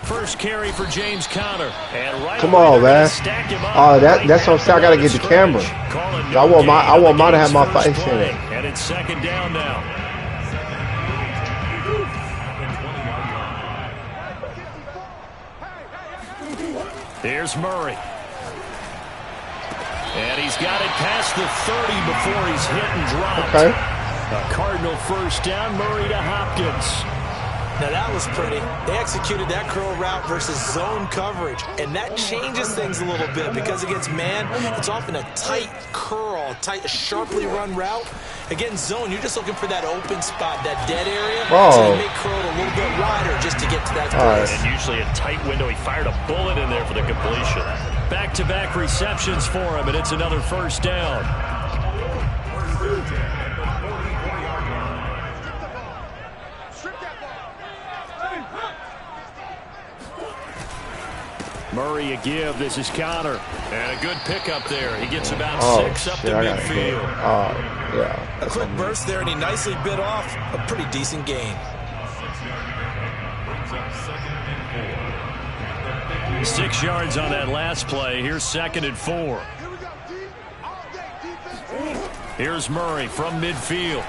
First carry for James Conner. And right Come on, man. Oh, that's what I'm saying. I gotta get the camera. I want mine to have my face in it. And it's second down now. Here's Murray. And he's got it past the 30 before he's hit and dropped. Okay. A Cardinal first down, Murray to Hopkins. Now that was pretty. They executed that curl route versus zone coverage, and that changes things a little bit because against man, it's often a tight curl, tight, sharply run route. Against zone, you're just looking for that open spot, that dead area, so they make curl a little bit wider just to get to that place. And usually a tight window. He fired a bullet in there for the completion. Back-to-back receptions for him, and it's another first down. Murray a give. This is Conner. And a good pickup there. He gets about 6 up the midfield. Yeah. A quick burst there, and he nicely bit off a pretty decent gain. 6 yards on that last play. Here's 2nd and 4. Here's Murray from midfield.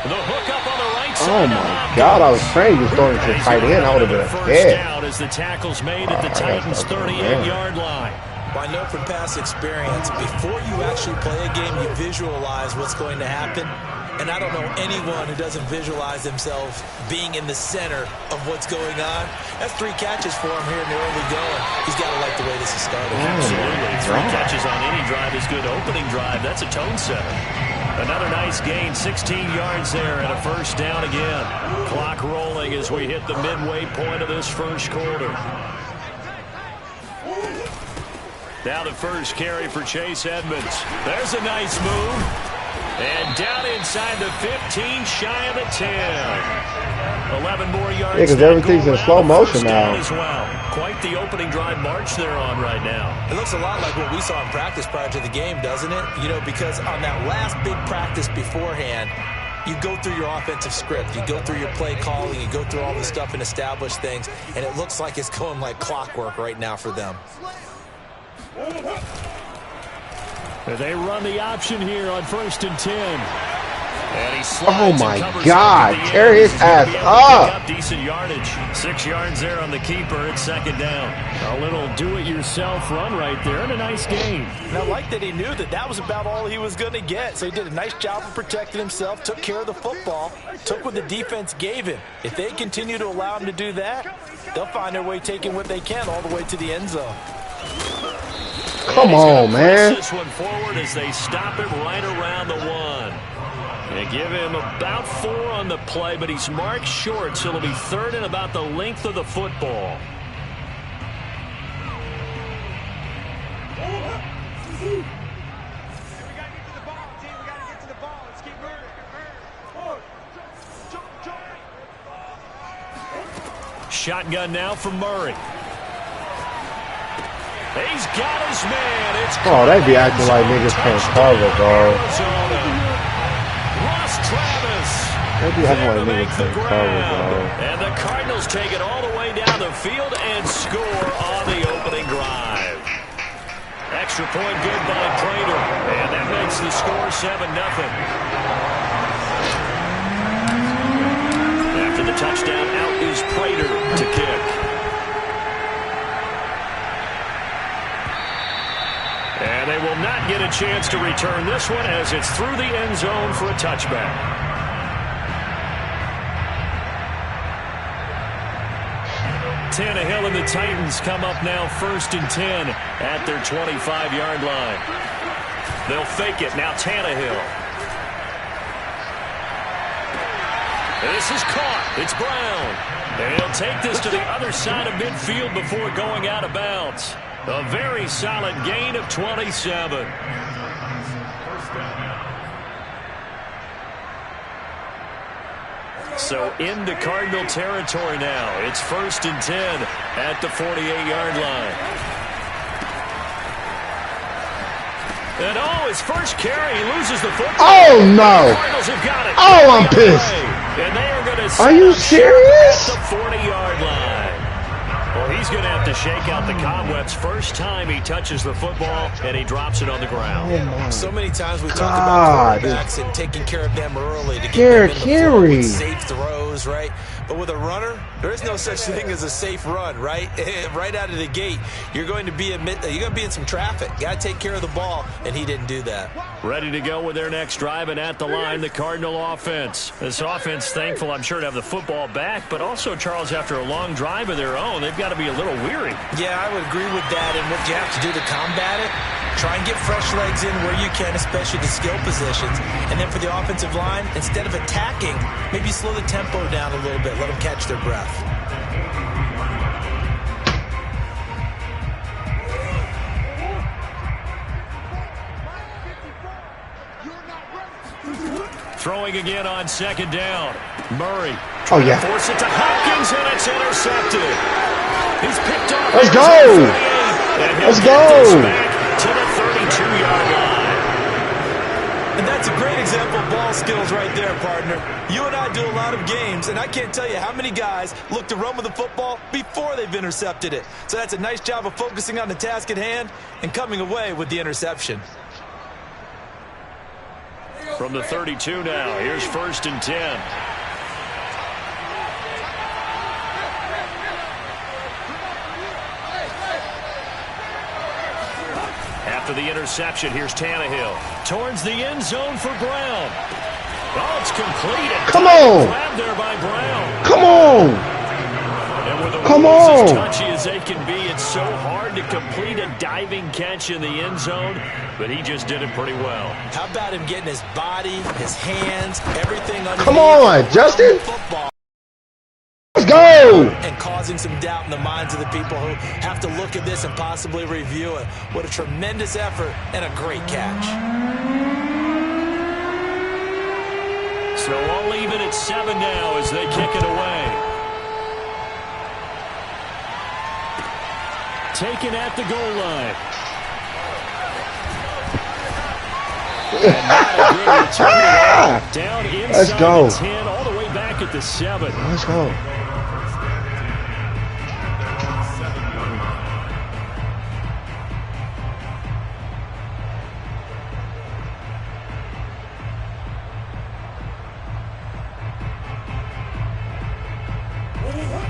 The hook up on the right side. Oh my God, I was praying he was going to tight end. I would have been a first down as the tackle's made at the Titans' 38-yard line. I know from past experience, before you actually play a game, you visualize what's going to happen. And I don't know anyone who doesn't visualize themselves being in the center of what's going on. That's 3 catches for him here in the early going. He's got to like the way this is starting. Absolutely. 3 catches on any drive is good. Opening drive, that's a tone setter. Another nice gain, 16 yards there, and a first down again. Clock rolling as we hit the midway point of this first quarter. Now the first carry for Chase Edmonds. There's a nice move. And down inside the 15, shy of the 10. 11 more yards. Yeah, because everything's in slow motion now. As well. Quite the opening drive march they're on right now. It looks a lot like what we saw in practice prior to the game, doesn't it? You know, because on that last big practice beforehand, you go through your offensive script. You go through your play calling. You go through all this stuff and establish things. And it looks like it's going like clockwork right now for them. They run the option here on 1st and 10. And he oh my God, tear his ass up. Decent yardage. 6 yards there on the keeper. It's 2nd down. A little do-it-yourself run right there and a nice gain. And I like that he knew that that was about all he was going to get. So he did a nice job of protecting himself, took care of the football, took what the defense gave him. If they continue to allow him to do that, they'll find their way taking what they can all the way to the end zone. Come on, man. This one forward as they stop it right around the 1. They give him about 4 on the play, but he's marked short, so it'll be 3rd and about the length of the football. Shotgun now for Murray. He's got his man. It's they be acting like niggas can't cover, bro. They be acting like niggas can't cover, bro. And the Cardinals take it all the way down the field and score on the opening drive. Extra point good by Prater. And that makes the score 7-0. After the touchdown, out is Prater to kick. And they will not get a chance to return this one as it's through the end zone for a touchback. Tannehill and the Titans come up now 1st and 10 at their 25-yard line. They'll fake it. Now Tannehill. This is caught. It's Brown. And he'll take this to the other side of midfield before going out of bounds. A very solid gain of 27. So into Cardinal territory now. It's 1st and 10 at the 48-yard line. And his first carry, he loses the football. Oh, no. The Cardinals have got it. Oh, I'm pissed. And they are going to Are you serious? at the 40-yard line. Well, he's going to have to shake out the cobwebs first time he touches the football, and he drops it on the ground. Oh so many times we talk about quarterbacks and taking care of them early to get them in the flow with safe throws, right? But with a runner, there is no such thing as a safe run, right? Right out of the gate, you're going to be in some traffic. Got to take care of the ball, and he didn't do that. Ready to go with their next drive, and at the line, the Cardinal offense. This offense, thankful, I'm sure, to have the football back, but also, Charles, after a long drive of their own, they've got to be a little weary. Yeah, I would agree with that, and what you have to do to combat it, try and get fresh legs in where you can, especially the skill positions. And then for the offensive line, instead of attacking, maybe slow the tempo down a little bit. Let them catch their breath. Throwing again on second down. Murray. Oh, yeah. Force it to Hopkins, and it's intercepted. He's picked off. Let's go. Let's go. Back to the 32-yard line. And that's a great example of ball skills right there, partner. You and I do a lot of games, and I can't tell you how many guys look to run with the football before they've intercepted it. So that's a nice job of focusing on the task at hand and coming away with the interception. From the 32 now, here's 1st and 10. After the interception, here's Tannehill. Towards the end zone for Brown. Oh, it's completed. Come on. Grabbed there by Brown. Come on. And with the Come rules as on. touchy as they can be, it's so hard to complete a diving catch in the end zone, but he just did it pretty well. How about him getting his body, his hands, everything underneath? Come on, Justin. Football. Let's go. And causing some doubt in the minds of the people who have to look at this and possibly review it. What a tremendous effort and a great catch. So all even at 7 now as they kick it away. Taken at the goal line. Down inside Let's go. the 10, all the way back at the 7. Let's go.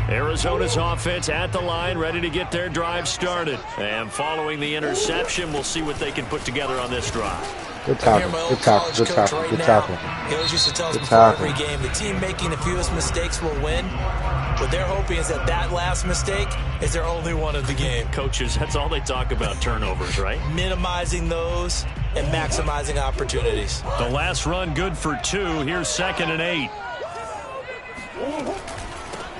Arizona's offense at the line, ready to get their drive started. And following the interception, we'll see what they can put together on this drive. Good tackle. Good tackle. Good tackle. Good tackle. He always used to tell us before every game, the team making the fewest mistakes will win. What they're hoping is that last mistake is their only one of the game. Coaches, that's all they talk about, turnovers, right? Minimizing those and maximizing opportunities. The last run good for 2. Here's 2nd and 8.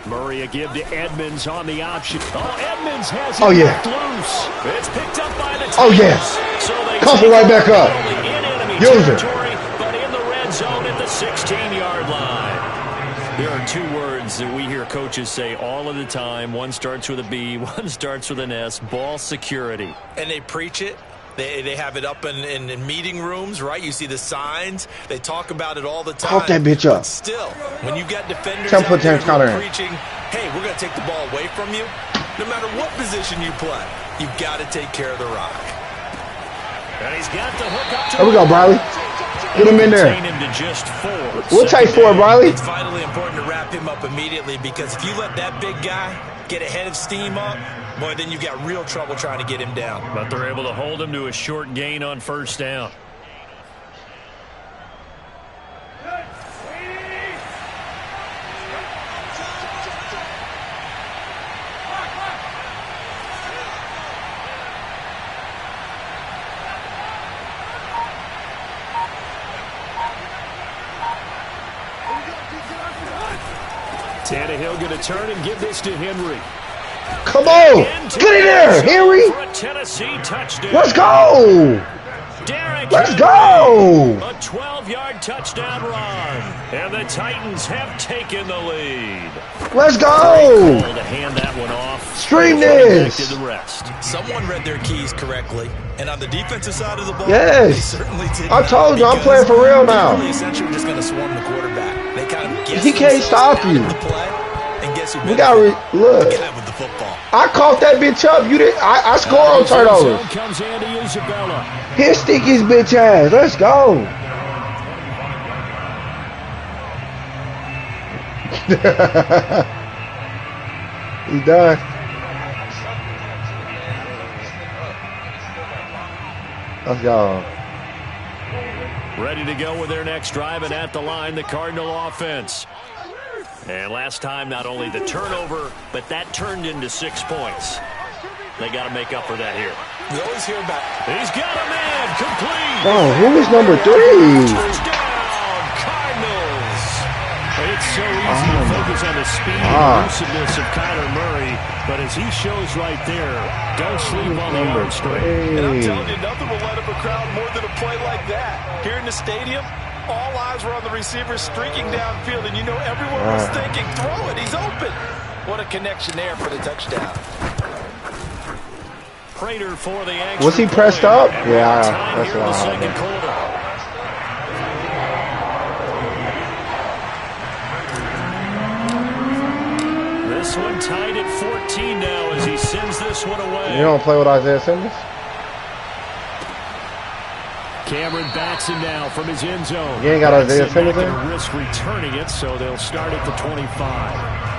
Murray a give to Edmonds on the option. Oh, Edmonds has it loose. It's picked up by the team. Oh, yes. So they Cough it right back up. In enemy User. territory, but in the red zone at the 16-yard line. There are 2 words that we hear coaches say all of the time. One starts with a B, one starts with an S. Ball security. And they preach it. They have it up in meeting rooms, right? You see the signs. They talk about it all the time. Cough that bitch up. But still, when you got defenders Can't out put there Terrence who are Conner in. preaching, hey, we're going to take the ball away from you, no matter what position you play, you've got to take care of the rock. And he's got the hook up to There we go, Briley. Get him in there. Him to just 4. We'll take 4, Briley. It's vitally important to wrap him up immediately because if you let that big guy get ahead of steam up, boy, then you've got real trouble trying to get him down. But they're able to hold him to a short gain on 1st down. Tannehill going to turn and give this to Henry. Come on. Get in there, Henry. Tennessee touchdown. Let's go. Let's go. A 12 12-yard touchdown run. And the Titans have taken the lead. Let's go! To hand that one off. Stream this. Did the rest. Someone read their keys correctly, and on the defensive side of the ball, yes, they certainly did. I told you I'm playing for real now. They're essentially just going to swarm the quarterback. They kind of guess he can't stop you. the play, and guess who? We got look. The guy with the football. I caught that bitch up. You did. I score on turnovers. Comes Andy Isabella. Hit Sticky's bitch ass. Let's go. He's done. Let's go. Ready to go with their next drive, and at the line, the Cardinal offense. And last time, not only the turnover, but that turned into 6 points. They got to make up for that here. We always hear about. He's got a man complete. Oh, who is number 3? Touchdown, Cardinals. It's so easy to focus on the speed and elusiveness of Kyler Murray, but as he shows right there, don't sleep on the arm strength. And I'm telling you, nothing will light up a crowd more than a play like that. Here in the stadium, all eyes were on the receiver streaking downfield, and you know everyone was thinking, throw it, he's open. What a connection there for the touchdown. Prater for the extra. Was he pressed up? Yeah, that's here in the second right. quarter. This one tied at 14 now as he sends this one away. You don't play with Isaiah Simmons? Cameron Batson now from his end zone. You ain't got Isaiah Simmons in? Risk returning it, so they'll start at the 25.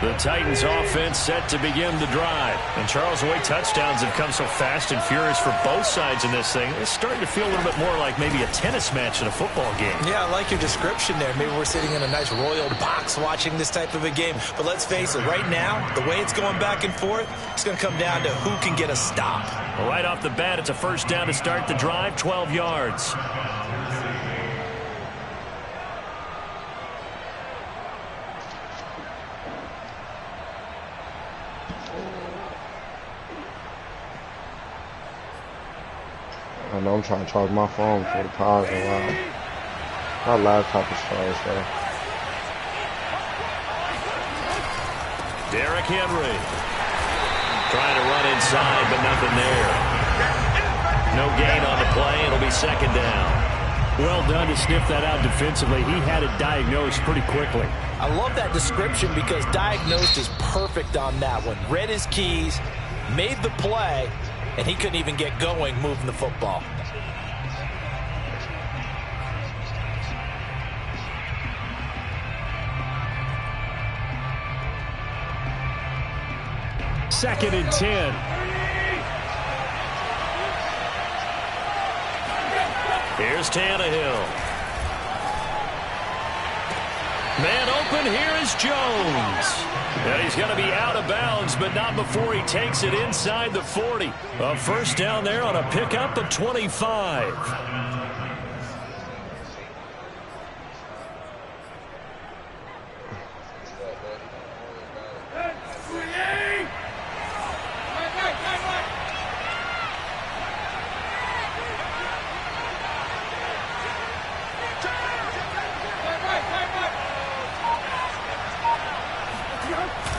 The Titans offense set to begin the drive. And Charles, the way touchdowns have come so fast and furious for both sides in this thing, it's starting to feel a little bit more like maybe a tennis match in a football game. Yeah, I like your description there. Maybe we're sitting in a nice royal box watching this type of a game. But let's face it, right now, the way it's going back and forth, it's going to come down to who can get a stop. Well, right off the bat, it's a first down to start the drive, 12 yards. I know I'm trying to charge my phone for the power go out. My laptop is fast though. Derrick Henry trying to run inside, but nothing there. No gain on the play. It'll be second down. Well done to sniff that out defensively. He had it diagnosed pretty quickly. I love that description because diagnosed is perfect on that one. Read his keys, made the play, and he couldn't even get going moving the football. Second and 10. Here's Tannehill. Man open, here is Jones. And he's going to be out of bounds, but not before he takes it inside the 40. A first down there on a pickup of 25.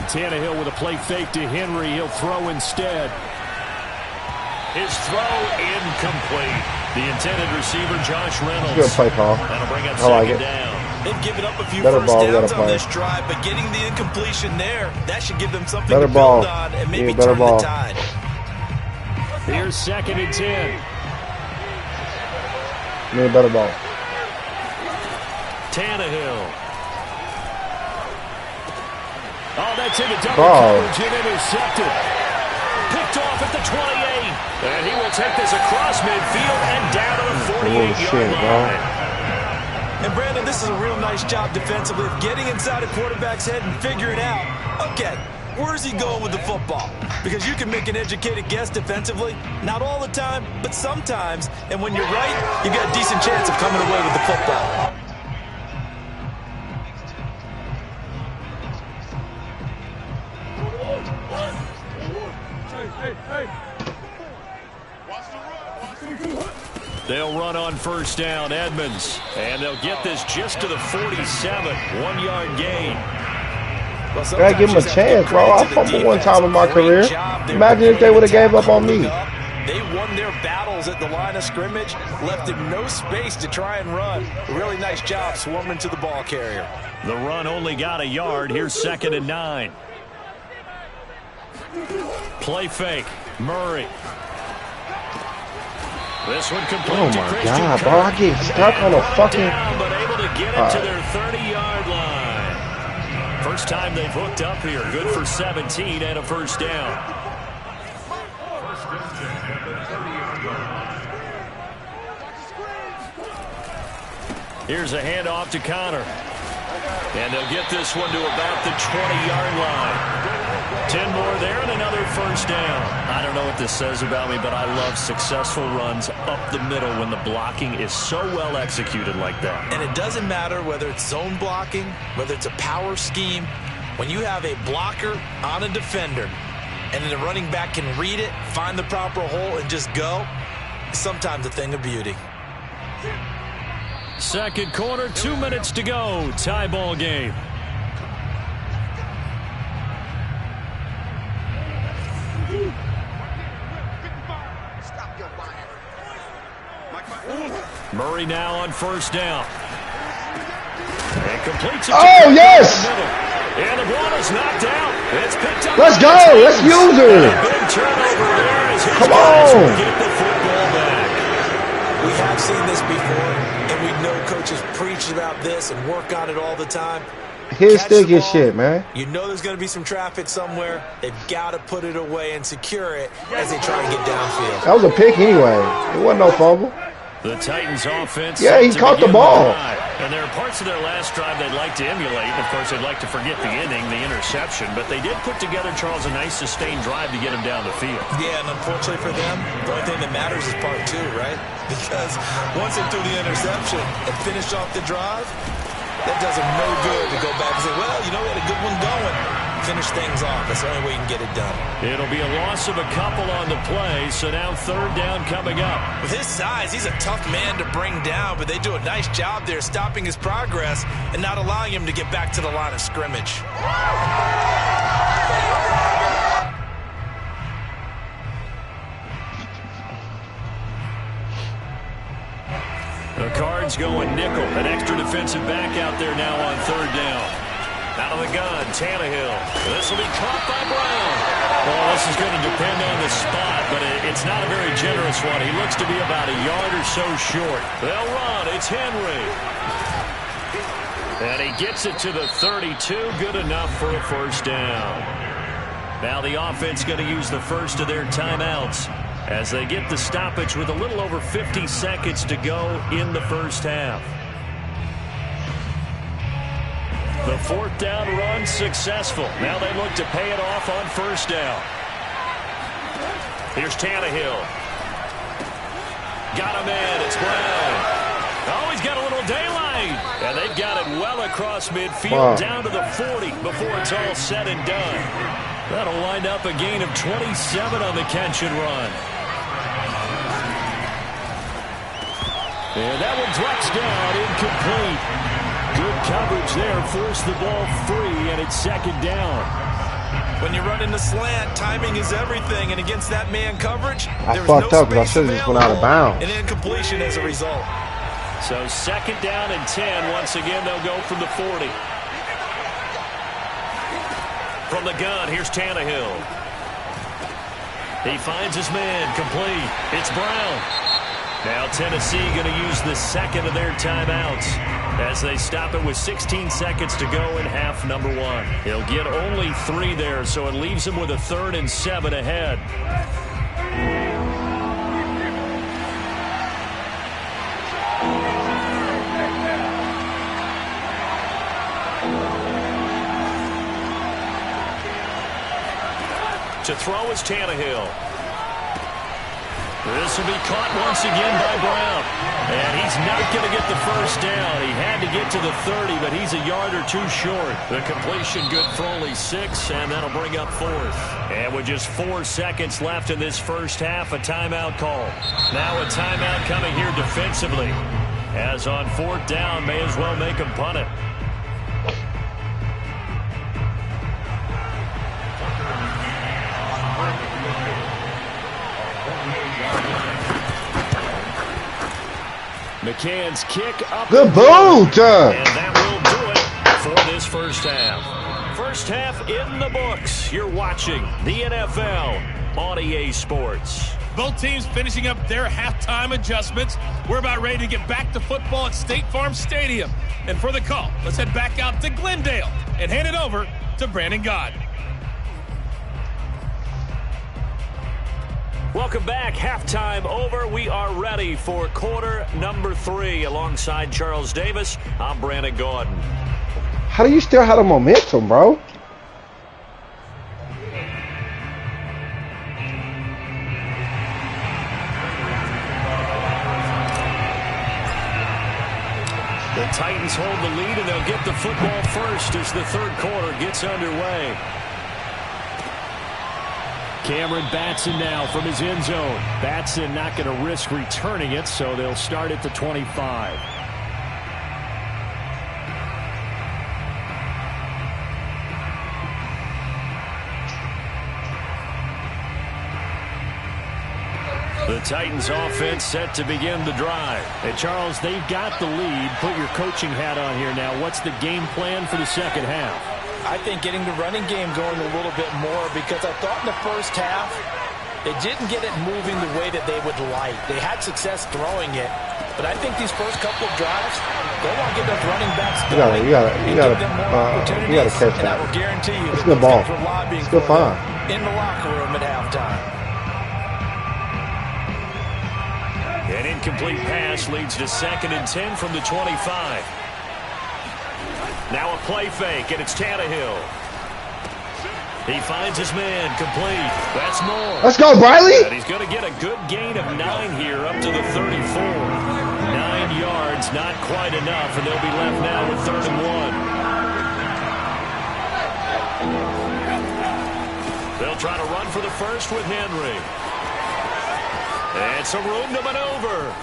Tannehill with a play fake to Henry. He'll throw instead. His throw incomplete. The intended receiver, Josh Reynolds. Good play, Paul. That'll bring up I like second it. down. They've given up a few Better first ball, downs play. on this drive, but getting the incompletion there, that should give them something Better to ball. build on and maybe better turn ball. the tide. Here's second and 10. Need a better ball. Tannehill. Oh, that's into double coverage and intercepted. Picked off at the 28. And he will take this across midfield and down to the 48-yard line. And Brandon, this is a real nice job defensively of getting inside a quarterback's head and figuring out, okay, where's he going with the football? Because you can make an educated guess defensively, not all the time, but sometimes. And when you're right, you got a decent chance of coming away with the football. Watch the road. They'll run on first down, Edmonds. And they'll get this just to the 47, 1-yard gain. Well, gotta give him a chance, bro. I fumbled one time in my career. Imagine if they would have gave up on me. They won their battles at the line of scrimmage, left him no space to try and run. A really nice job swarming to the ball carrier. The run only got a yard. Here's 2nd and 9. Play fake. Murray. This one complete. Oh my God, bro! I get stuck on a fucking. Down, but able to get it to their 30-yard line. First time they've hooked up here. Good for 17 and a first down. Here's a handoff to Connor. And they'll get this one to about the 20-yard line. 10 more there and another first down. I don't know what this says about me, but I love successful runs up the middle when the blocking is so well executed like that. And it doesn't matter whether it's zone blocking, whether it's a power scheme. When you have a blocker on a defender and then the running back can read it, find the proper hole, and just go, it's sometimes a thing of beauty. Second quarter, 2 minutes to go. Tie ball game. Murray now on first down. And completes it. Oh, yes! And the ball is knocked out. It's picked up. Let's go. Let's use her. Big turnover there as his Come guys on. will get the football back. We have seen this before, and we know coaches preach about this and work on it all the time. His stick is shit, man. You know there's going to be some traffic somewhere. They've got to put it away and secure it as they try to get downfield. That was a pick anyway. It wasn't no fumble. The Titans offense. Yeah, he caught the ball. And there are parts of their last drive they'd like to emulate. Of course, they'd like to forget the inning, the interception. But they did put together, Charles, a nice sustained drive to get him down the field. Yeah, and unfortunately for them, the only thing that matters is part 2, right? Because once they threw the interception and finished off the drive, that does them no good to go back and say, well, you know, we had a good one going. Finish things off. That's the only way you can get it done. It'll be a loss of a couple on the play, so now third down coming up. With his size, he's a tough man to bring down, but they do a nice job there stopping his progress and not allowing him to get back to the line of scrimmage. The Cards going nickel. An extra defensive back out there now on third down. Out of the gun, Tannehill. This will be caught by Brown. Well, this is going to depend on the spot, but it's not a very generous one. He looks to be about a yard or so short. They'll run. It's Henry. And he gets it to the 32. Good enough for a first down. Now the offense going to use the first of their timeouts as they get the stoppage with a little over 50 seconds to go in the first half. The fourth down run successful. Now they look to pay it off on first down. Here's Tannehill. Got him in. It's Brown. Oh, he's got a little daylight. And they've got it well across midfield down to the 40 before it's all said and done. That'll wind up a gain of 27 on the catch and run. And that one drops down, incomplete. Good coverage there, forced the ball free, and it's second down. When you run in the slant, timing is everything, and against that man coverage, I fucked up because I should have just went out of bounds. An incompletion as a result. So second down and 10. Once again, they'll go from the 40. From the gun, here's Tannehill. He finds his man, complete. It's Brown. Now Tennessee going to use the second of their timeouts as they stop it with 16 seconds to go in half number 1. He'll get only 3 there, so it leaves him with a 3rd and 7 ahead. To throw is Tannehill. This will be caught once again by Brown. And he's not going to get the first down. He had to get to the 30, but he's a yard or two short. The completion good for only 6, and that'll bring up 4th. And with just 4 seconds left in this first half, a timeout call. Now a timeout coming here defensively. As on 4th down, may as well make him punt it. McCann's kick up. Good boot! And that will do it for this first half. First half in the books. You're watching the NFL on EA Sports. Both teams finishing up their halftime adjustments. We're about ready to get back to football at State Farm Stadium. And for the call, let's head back out to Glendale and hand it over to Brandon Gaud. Welcome back. Halftime over. We are ready for quarter number 3. Alongside Charles Davis, I'm Brandon Gaudin. How do you still have the momentum, bro? The Titans hold the lead, and they'll get the football first as the third quarter gets underway. Cameron Batson now from his end zone. Batson not going to risk returning it, so they'll start at the 25. The Titans offense set to begin the drive. And Charles, they've got the lead. Put your coaching hat on here now. What's the game plan for the second half? I think getting the running game going a little bit more, because I thought in the first half they didn't get it moving the way that they would like. They had success throwing it, but I think these first couple of drives, they want to get those running backs going. You gotta catch that. And I will guarantee you, it's good ball. It's good fun. In the locker room at halftime. An incomplete pass leads to 2nd and 10 from the 25. Now a play fake, and it's Tannehill. He finds his man, complete. That's more. Let's go, Briley. And he's going to get a good gain of 9 here, up to the 34. 9 yards, not quite enough, and they'll be left now with 3rd and 1. They'll try to run for the first with Henry. And some room to maneuver.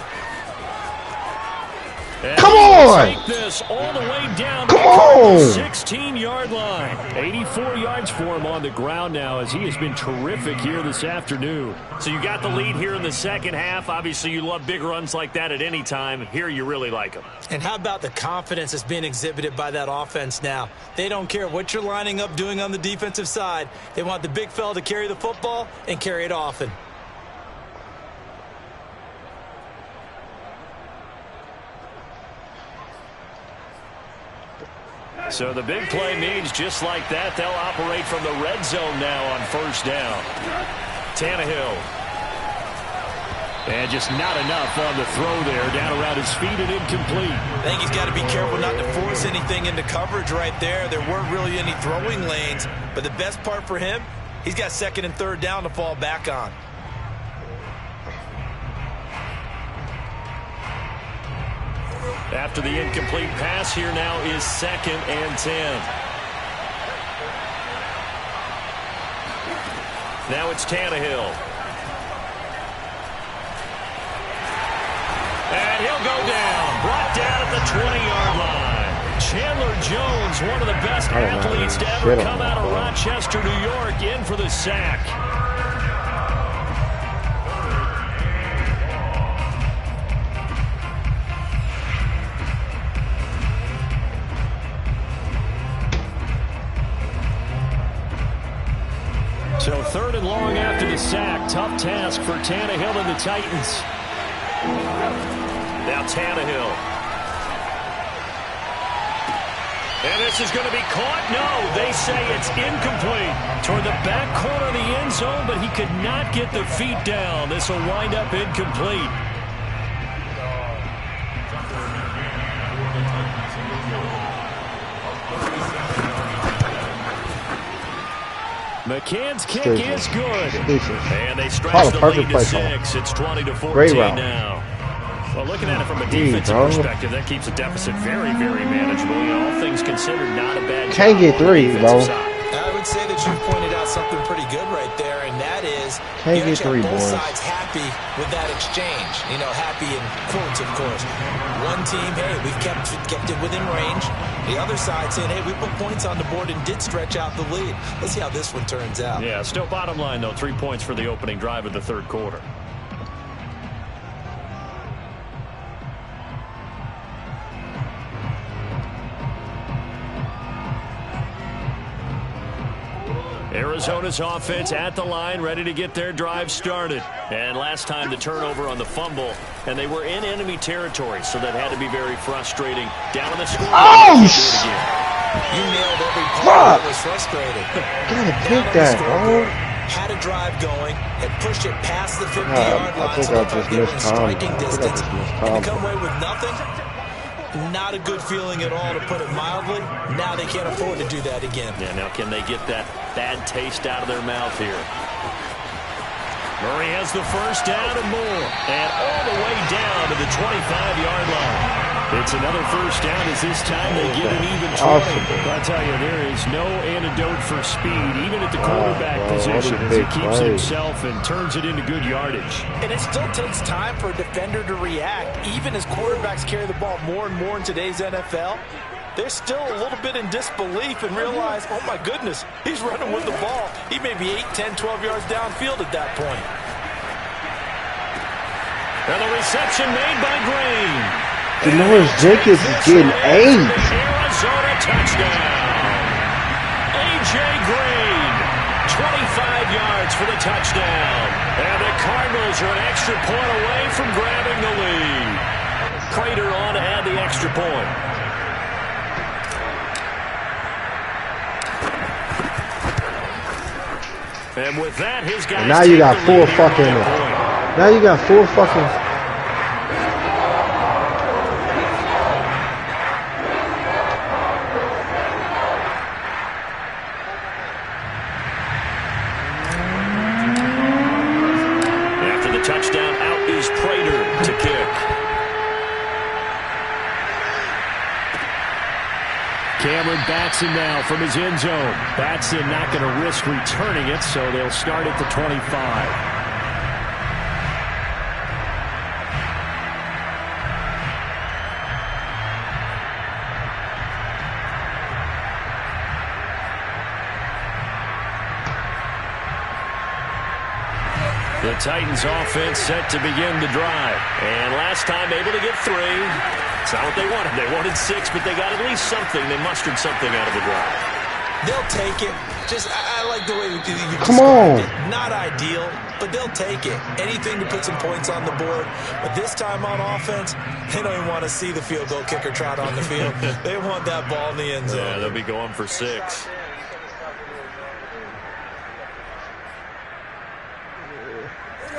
And come on! Take this all the way down come to on! the 16-yard line. 84 yards for him on the ground now, as he has been terrific here this afternoon. So you got the lead here in the second half. Obviously, you love big runs like that at any time. Here, you really like them. And how about the confidence that's being exhibited by that offense now? They don't care what you're lining up doing on the defensive side. They want the big fella to carry the football and carry it often. So the big play means just like that, they'll operate from the red zone now on first down. Tannehill. And just not enough on the throw there, down around his feet and incomplete. I think he's got to be careful not to force anything into coverage right there. There weren't really any throwing lanes, but the best part for him, he's got 2nd and 3rd down to fall back on. After the incomplete pass, here now is 2nd and 10. Now it's Tannehill. And he'll go down. Brought down at the 20-yard line. Chandler Jones, one of the best athletes to ever come out of Rochester, New York, in for the sack. So 3rd and long after the sack. Tough task for Tannehill and the Titans. Now Tannehill. And this is going to be caught. No, they say it's incomplete. Toward the back corner of the end zone, but he could not get the feet down. This will wind up incomplete. McCann's kick is good. And they stretch the lead to 6. It's 20-14 now. Well, looking at it from a defensive perspective, that keeps the deficit very, very manageable. You know, all things considered, not a bad job. Can't get 3, bro. I would say that you pointed out something pretty good right there, and that is can't get 3, both boys. sides happy with that exchange. You know, happy in quotes, of course. One team, hey, we've kept it within range. The other side saying, hey, we put points on the board and did stretch out the lead. Let's see how this one turns out. Yeah, still bottom line, though, 3 points for the opening drive of the third quarter. Arizona's offense at the line, ready to get their drive started. And last time the turnover on the fumble, and they were in enemy territory, so that had to be very frustrating. Down on the score. Oh, you nailed every part that was frustrating. Gotta pick that, bro. Had a drive going, had pushed it past the 50-yard line, so they were in striking distance, and to come away with nothing. Not a good feeling at all, to put it mildly. Now they can't afford to do that again. Yeah, now can they get that bad taste out of their mouth here? Murray has the first down and more. And all the way down to the 25-yard line. It's another first down as this time they get an even 20. Awesome. I'll tell you, there is no antidote for speed, even at the quarterback position, as he keeps it himself and turns it into good yardage. And it still takes time for a defender to react. Even as quarterbacks carry the ball more and more in today's NFL, they're still a little bit in disbelief and realize, oh my goodness, he's running with the ball. He may be 8, 10, 12 yards downfield at that point. And the reception made by Green. Delores Jenkins is getting 8. Arizona touchdown. A.J. Green, 25 yards for the touchdown. And the Cardinals are an extra point away from grabbing the lead. Prater on to add the extra point. And with that, his guys. And now you got 4 fucking. Now you got 4 fucking. Touchdown, out is Prater to kick. Cameron Batson now from his end zone. Batson not going to risk returning it, so they'll start at the 25. The Titans offense set to begin the drive. And last time able to get 3. It's not what they wanted. They wanted 6, but they got at least something. They mustered something out of the drive. They'll take it. Just, I like the way you come on. it. Not ideal, but they'll take it. Anything to put some points on the board. But this time on offense, they don't even want to see the field goal kicker trot on the field. They want that ball in the end zone. Yeah, they'll be going for 6.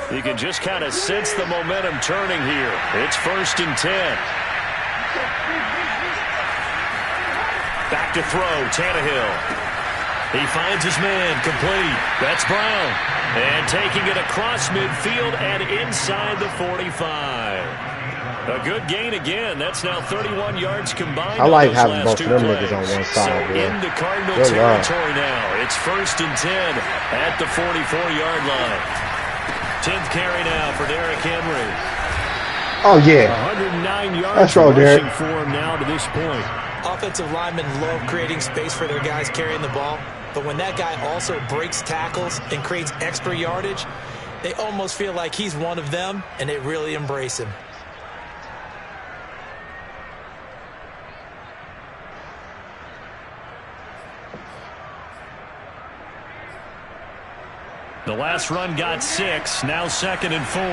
You can just kind of sense the momentum turning here. It's 1st and 10. Back to throw, Tannehill. He finds his man, complete. That's Brown. And taking it across midfield and inside the 45. A good gain again. That's now 31 yards combined. I like having both of them niggas on one side. So into Cardinal territory now. It's 1st and 10 at the 44-yard line. 10th carry now for Derrick Henry. Oh, yeah. 109 yards that's right, rushing for him now to this point. Offensive linemen love creating space for their guys carrying the ball. But when that guy also breaks tackles and creates extra yardage, they almost feel like he's one of them, and they really embrace him. The last run got 6, now 2nd and 4.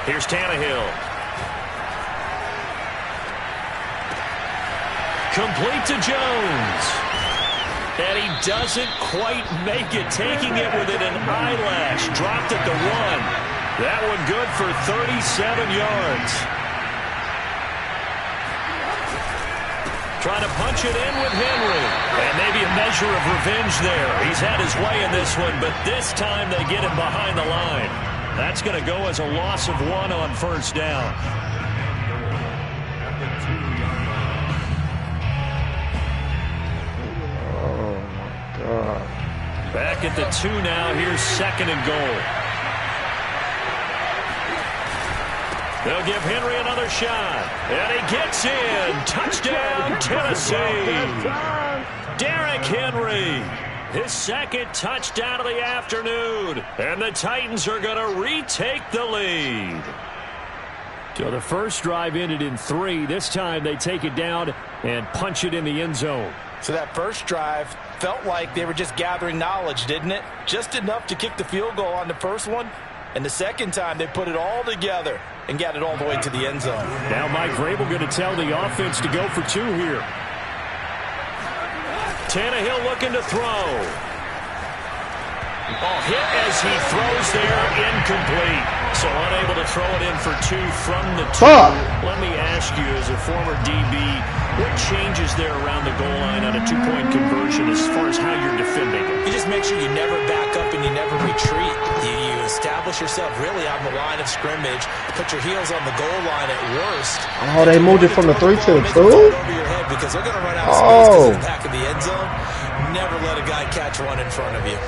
Here's Tannehill. Complete to Jones. And he doesn't quite make it, taking it within an eyelash. Dropped at the 1. That one good for 37 yards. Trying to punch it in with Henry. And maybe a measure of revenge there. He's had his way in this one, but this time they get him behind the line. That's going to go as a loss of 1 on first down. Oh, my God. Back at the 2 now. Here's 2nd and goal. They'll give Henry another shot. And he gets in. Touchdown, Tennessee. Derrick Henry. His 2nd touchdown of the afternoon. And the Titans are going to retake the lead. So the first drive ended in 3. This time they take it down and punch it in the end zone. So that first drive felt like they were just gathering knowledge, didn't it? Just enough to kick the field goal on the first one. And the second time they put it all together and got it all the way to the end zone. Now Mike Vrabel going to tell the offense to go for 2 here. Tannehill looking to throw. Oh, hit as he throws there, incomplete. So unable to throw it in for 2 from the 2. Let me ask you, as a former DB, what changes there around the goal line on a 2-point conversion as far as how you're defending it? You just make sure you never back up and you never retreat. You establish yourself really on the line of scrimmage, put your heels on the goal line at worst. Oh, they moved it from the 3 to the 2? Over your head because they're going to run out of space because of the back of the end zone. Never let a guy catch one in front of you.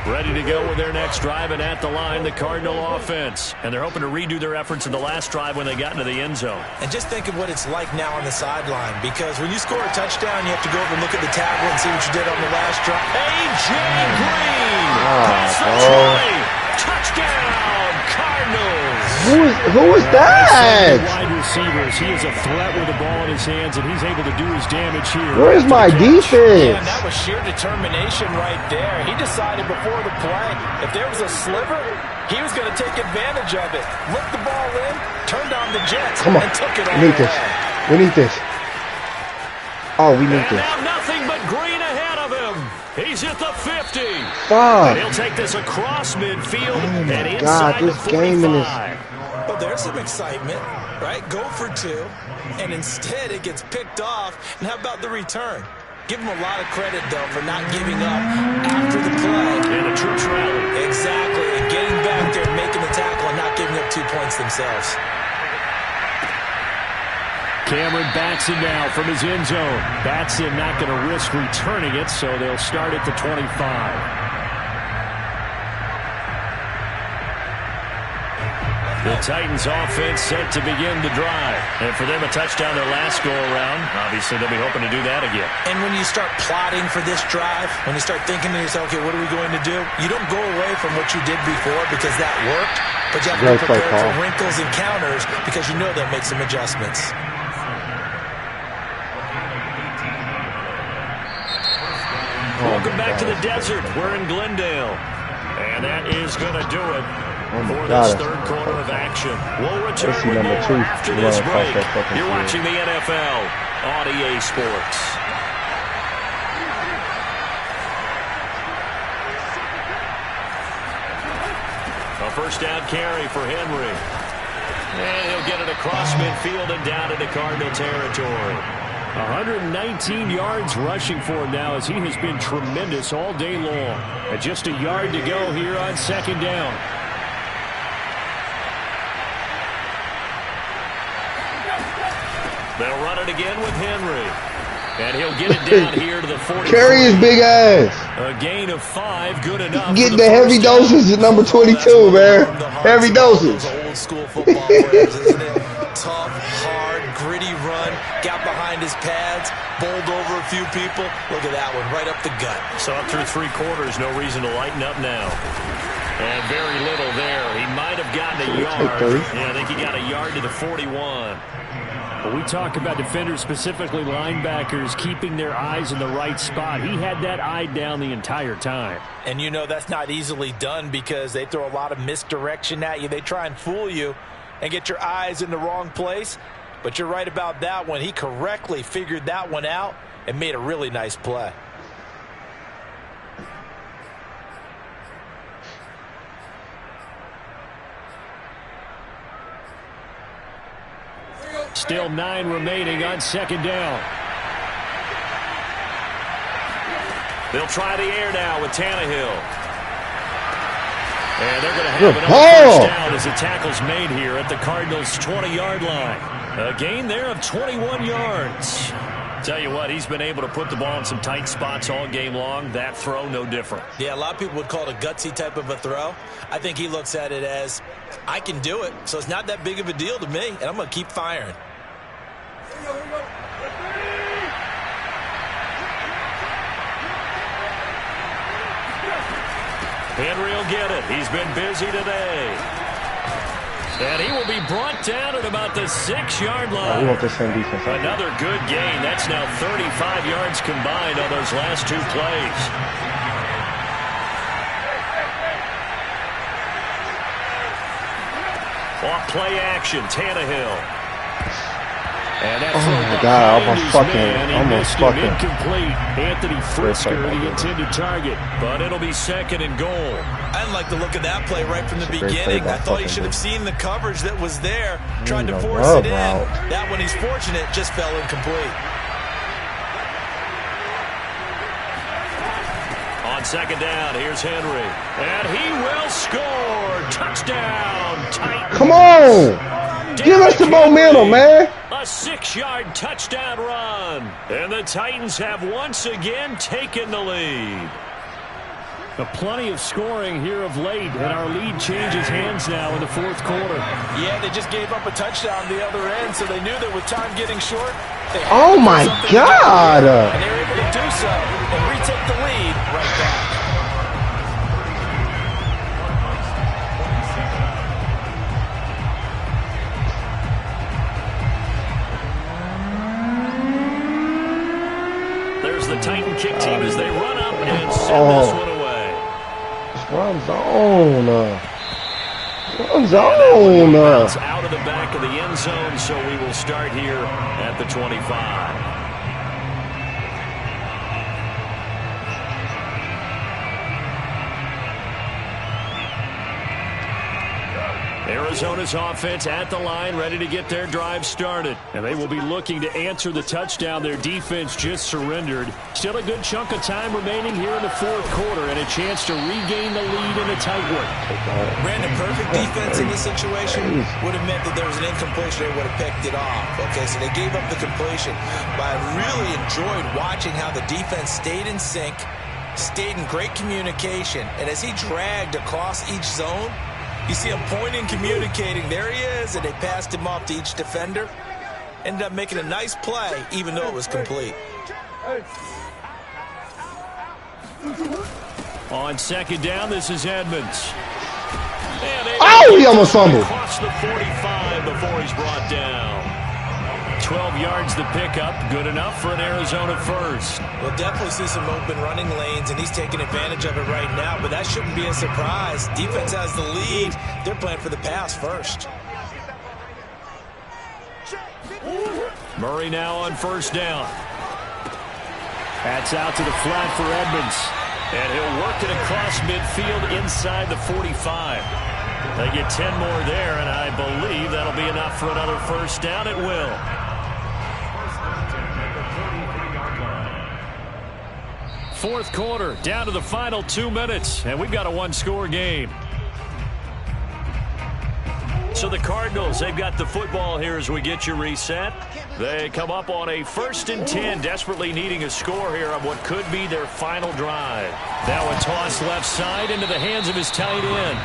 Ready to go with their next drive, and at the line, the Cardinal offense. And they're hoping to redo their efforts in the last drive when they got into the end zone. And just think of what it's like now on the sideline, because when you score a touchdown, you have to go over and look at the tablet and see what you did on the last drive. A.J. Green! That's the try! Touchdown, Cardinals! Who is that? Wide receivers. He is a threat with the ball in his hands, and he's able to do his damage here. Where's my defense? Yeah, that was sheer determination right there. He decided before the play, if there was a sliver, he was going to take advantage of it. Looked the ball in, turned on the Jets, and took it all away. We need this. Oh, we need this. Now nothing but Green ahead of him. He's at the 50. Fuck. And he'll take this across midfield and God, inside this the 45. game is... Well, there's some excitement, right? Go for 2, and instead it gets picked off. And how about the return? Give him a lot of credit, though, for not giving up after the play. And a true rally. Exactly. And getting back there and making the tackle and not giving up 2 points themselves. Cameron Batson now from his end zone. Batson not going to risk returning it, so they'll start at the 25. The Titans offense set to begin the drive. And for them, a touchdown their last go-around. Obviously, they'll be hoping to do that again. And when you start plotting for this drive, when you start thinking to yourself, okay, what are we going to do? You don't go away from what you did before because that worked. But you have to be prepared for wrinkles and counters because you know they'll make some adjustments. Welcome back to the desert. We're in Glendale. And that is going to do it. For this third quarter of action. We'll return with more after this break. You're watching the NFL on EA Sports. A first down carry for Henry. And he'll get it across midfield and down into Cardinal territory. 119 yards rushing for him now as he has been tremendous all day long. And just a yard to go here on 2nd down. They'll run it again with Henry. And he'll get it down here to the 40. Carry his big ass. A gain of 5, good enough. Get the heavy doses at number 22, man. Heavy doses. Old school football players, isn't it? Tough, hard, gritty run. Got behind his pads, bowled over a few people. Look at that one, right up the gut. So up through 3 quarters, no reason to lighten up now. And very little there. He might have gotten a yard. Yeah, I think he got a yard to the 41. But we talk about defenders, specifically linebackers, keeping their eyes in the right spot. He had that eye down the entire time. And you know that's not easily done because they throw a lot of misdirection at you. They try and fool you and get your eyes in the wrong place. But you're right about that one. He correctly figured that one out and made a really nice play. Still 9 remaining on second down. They'll try the air now with Tannehill. And they're going to have another first down as the tackle's made here at the Cardinals' 20-yard line. A gain there of 21 yards. Tell you what, he's been able to put the ball in some tight spots all game long. That throw, no different. Yeah, a lot of people would call it a gutsy type of a throw. I think he looks at it as, I can do it, so it's not that big of a deal to me, and I'm going to keep firing. Henry will get it. He's been busy today. And he will be brought down at about the 6-yard line. We want the same defense. Another good gain. That's now 35 yards combined on those last 2 plays. Off play action, Tannehill. And that oh my God, almost fucking. Incomplete. Anthony Frisker, the intended target. But it'll be 2nd and goal. I didn't like the look of that play right from the beginning. I thought he should have seen the coverage that was there, tried to force it in. That one, he's fortunate, just fell incomplete. On second down, here's Henry. And he will score. Touchdown, Titans. Come on. Give us the momentum, man. A 6-yard touchdown run. And the Titans have once again taken the lead. Plenty of scoring here of late, and our lead changes hands now in the 4th quarter. Yeah, they just gave up a touchdown the other end, so they knew that with time getting short, they had oh my God! And they were able to do so and retake the lead right back. There's the Titan kick team as they run up and send this one away. Run zone. Run zone. Out of the back of the end zone, so we will start here at the 25. Arizona's offense at the line, ready to get their drive started. And they will be looking to answer the touchdown their defense just surrendered. Still a good chunk of time remaining here in the 4th quarter and a chance to regain the lead in a tight one. Brandon, perfect defense in this situation would have meant that there was an incompletion. They would have picked it off. Okay, so they gave up the completion. But I really enjoyed watching how the defense stayed in sync, stayed in great communication. And as he dragged across each zone, you see him pointing, communicating. There he is, and they passed him off to each defender. Ended up making a nice play, even though it was complete. On second down, this is Edmonds. Oh, he almost fumbled. Across the 45 before he's brought down. 12 yards the pickup, good enough for an Arizona first. We'll definitely see some open running lanes, and he's taking advantage of it right now, but that shouldn't be a surprise. Defense has the lead. They're playing for the pass first. Murray now on first down. That's out to the flat for Edmonds. And he'll work it across midfield inside the 45. They get 10 more there, and I believe that'll be enough for another first down. It will. Fourth quarter, down to the final 2 minutes, and we've got a one-score game. So the Cardinals, they've got the football here as we get you reset. They come up on a 1st and 10, desperately needing a score here on what could be their final drive. Now a toss left side into the hands of his tight end.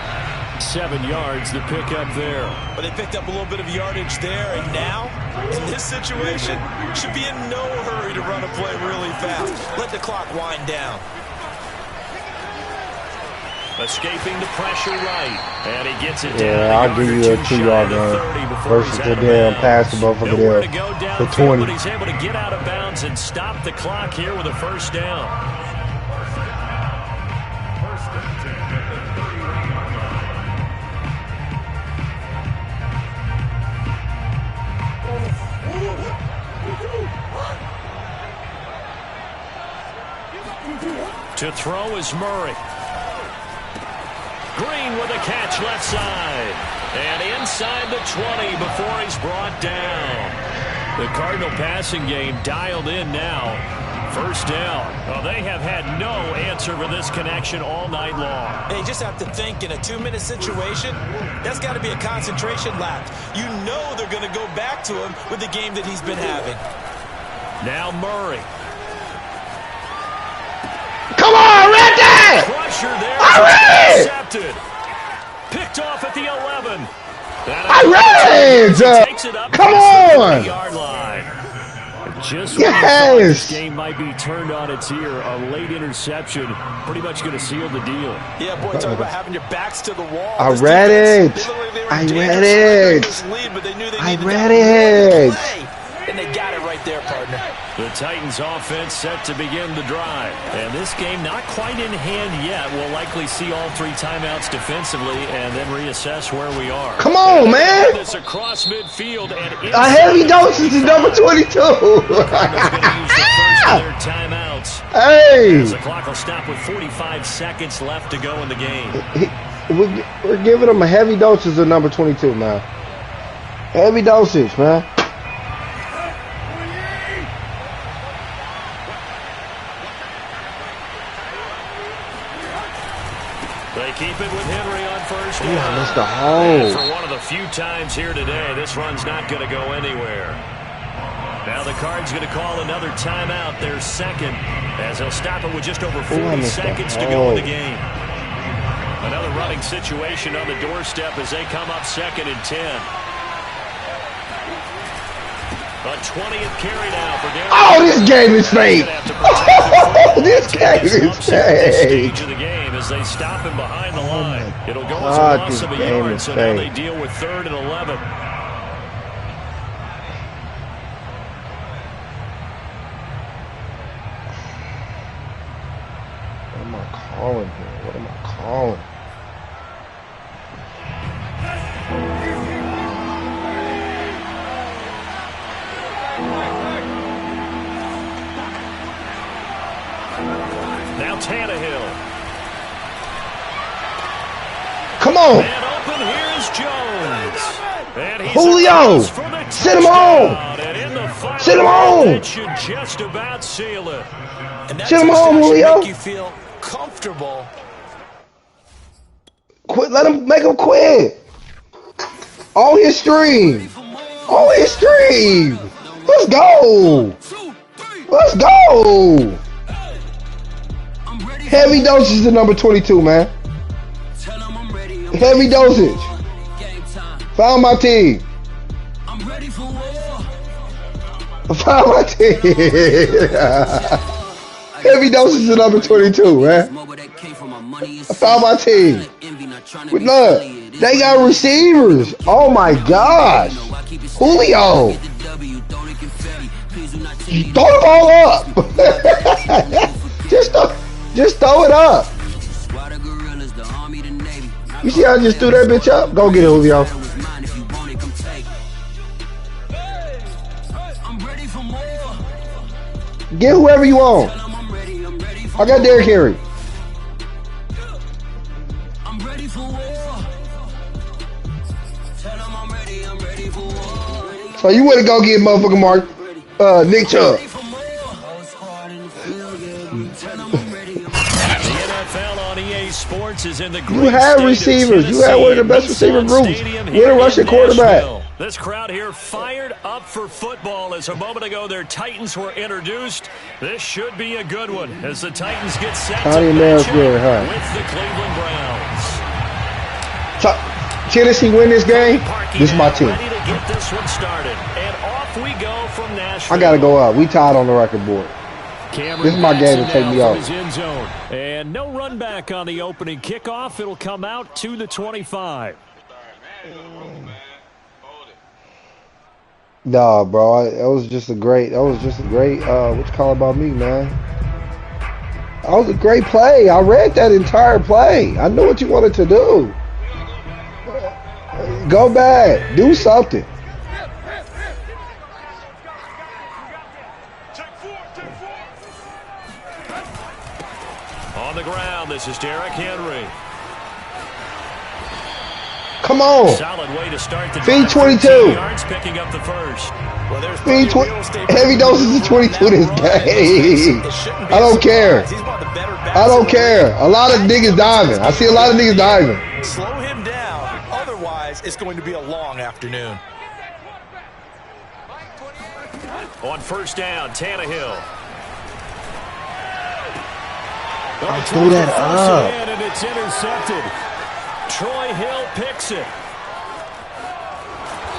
7 yards the pickup there. But they picked up a little bit of yardage there, and now, in this situation, should be in no hurry to run a play really fast. Let the clock wind down. Escaping the pressure right, and he gets it down. Yeah, I'll give you a 2-yard run versus the damn pass the motherfucker there for 20. But he's able to get out of bounds and stop the clock here with a first down. To throw is Murray. Green with a catch left side. And inside the 20 before he's brought down. The Cardinal passing game dialed in now. First down. Well, they have had no answer for this connection all night long. They just have to think in a 2-minute situation, that's got to be a concentration lapse. You know they're going to go back to him with the game that he's been having. Now Murray. Come on, Reggie! Pressure there. Intercepted. Picked off at the 11. Takes it up. Come on! Yard line. Just when you thought this game might be turned on its ear, a late interception pretty much going to seal the deal. Yeah, boy, talk about having your backs to the wall. I read it. I read it. And they got it right there, partner. The Titans offense set to begin the drive. And this game not quite in hand yet. We'll likely see all 3 timeouts defensively and then reassess where we are. Come on, man. This across midfield and a heavy dose is number 22. The Cardinals going to use the first of their timeouts. Hey. As the clock will stop with 45 seconds left to go in the game. We're giving them a heavy dosage of number 22, man. Heavy dosage, man. They keep it with Henry on first down. Yeah, that's the hole. For one of the few times here today, this run's not going to go anywhere. Now the Cards going to call another timeout, their second, as they'll stop it with just over 40 seconds to go in the game. Another running situation on the doorstep as they come up 2nd and 10. A 20th carry now for Derrick. Oh, this game is fake. Oh, this game is fake. Of the game as they stop him behind the line. It'll go as a loss of a yard, so now they deal with 3rd and 11. What am I calling here? What am I calling? Now Tannehill. Come on. And open, here's Jones. And he's Julio. Sit him on. Sit him on. It should just about seal it. Sit him on, Julio. Make you feel comfortable. Quit. Make him quit. On his stream. On his stream. Let's go. Let's go. Heavy dosage to number 22, man. Heavy dosage. Found my team. Found my team. Heavy dosage to number 22, man. I found my team. But look, they got receivers. Oh my gosh. Julio. Throw the ball up. Just throw it up. You see how I just threw that bitch up? Go get it, Julio. Get whoever you want. I got Derrick Henry. So you want to go get motherfucking Nick Chubb. Sports is in the you have receivers. You have one of the best receiver groups. You're a Russian quarterback. This crowd here fired up for football as a moment ago their Titans were introduced. This should be a good one as the Titans get set to match up with the Cleveland Browns. So, Tennessee win this game. This is my team. Ready to get this one started, and off we go from Nashville. I gotta go up. We tied on the record board. This is my game to take me off. And no run back on the opening kickoff. It'll come out to the 25. Nah, bro. That was just a great. What you call about me, man? That was a great play. I read that entire play. I knew what you wanted to do. Go back. Do something. On the ground, this is Derrick Henry. Come on. Solid way to start the feed 22. Yards picking up the first. Well, there's I mean, real estate heavy doses of 22 this game. I don't care. I don't care. A lot of niggas diving. I see a lot of niggas diving. Slow him down. Otherwise, it's going to be a long afternoon. On first down, Tannehill. Throw that up. And it's intercepted. Troy Hill picks it.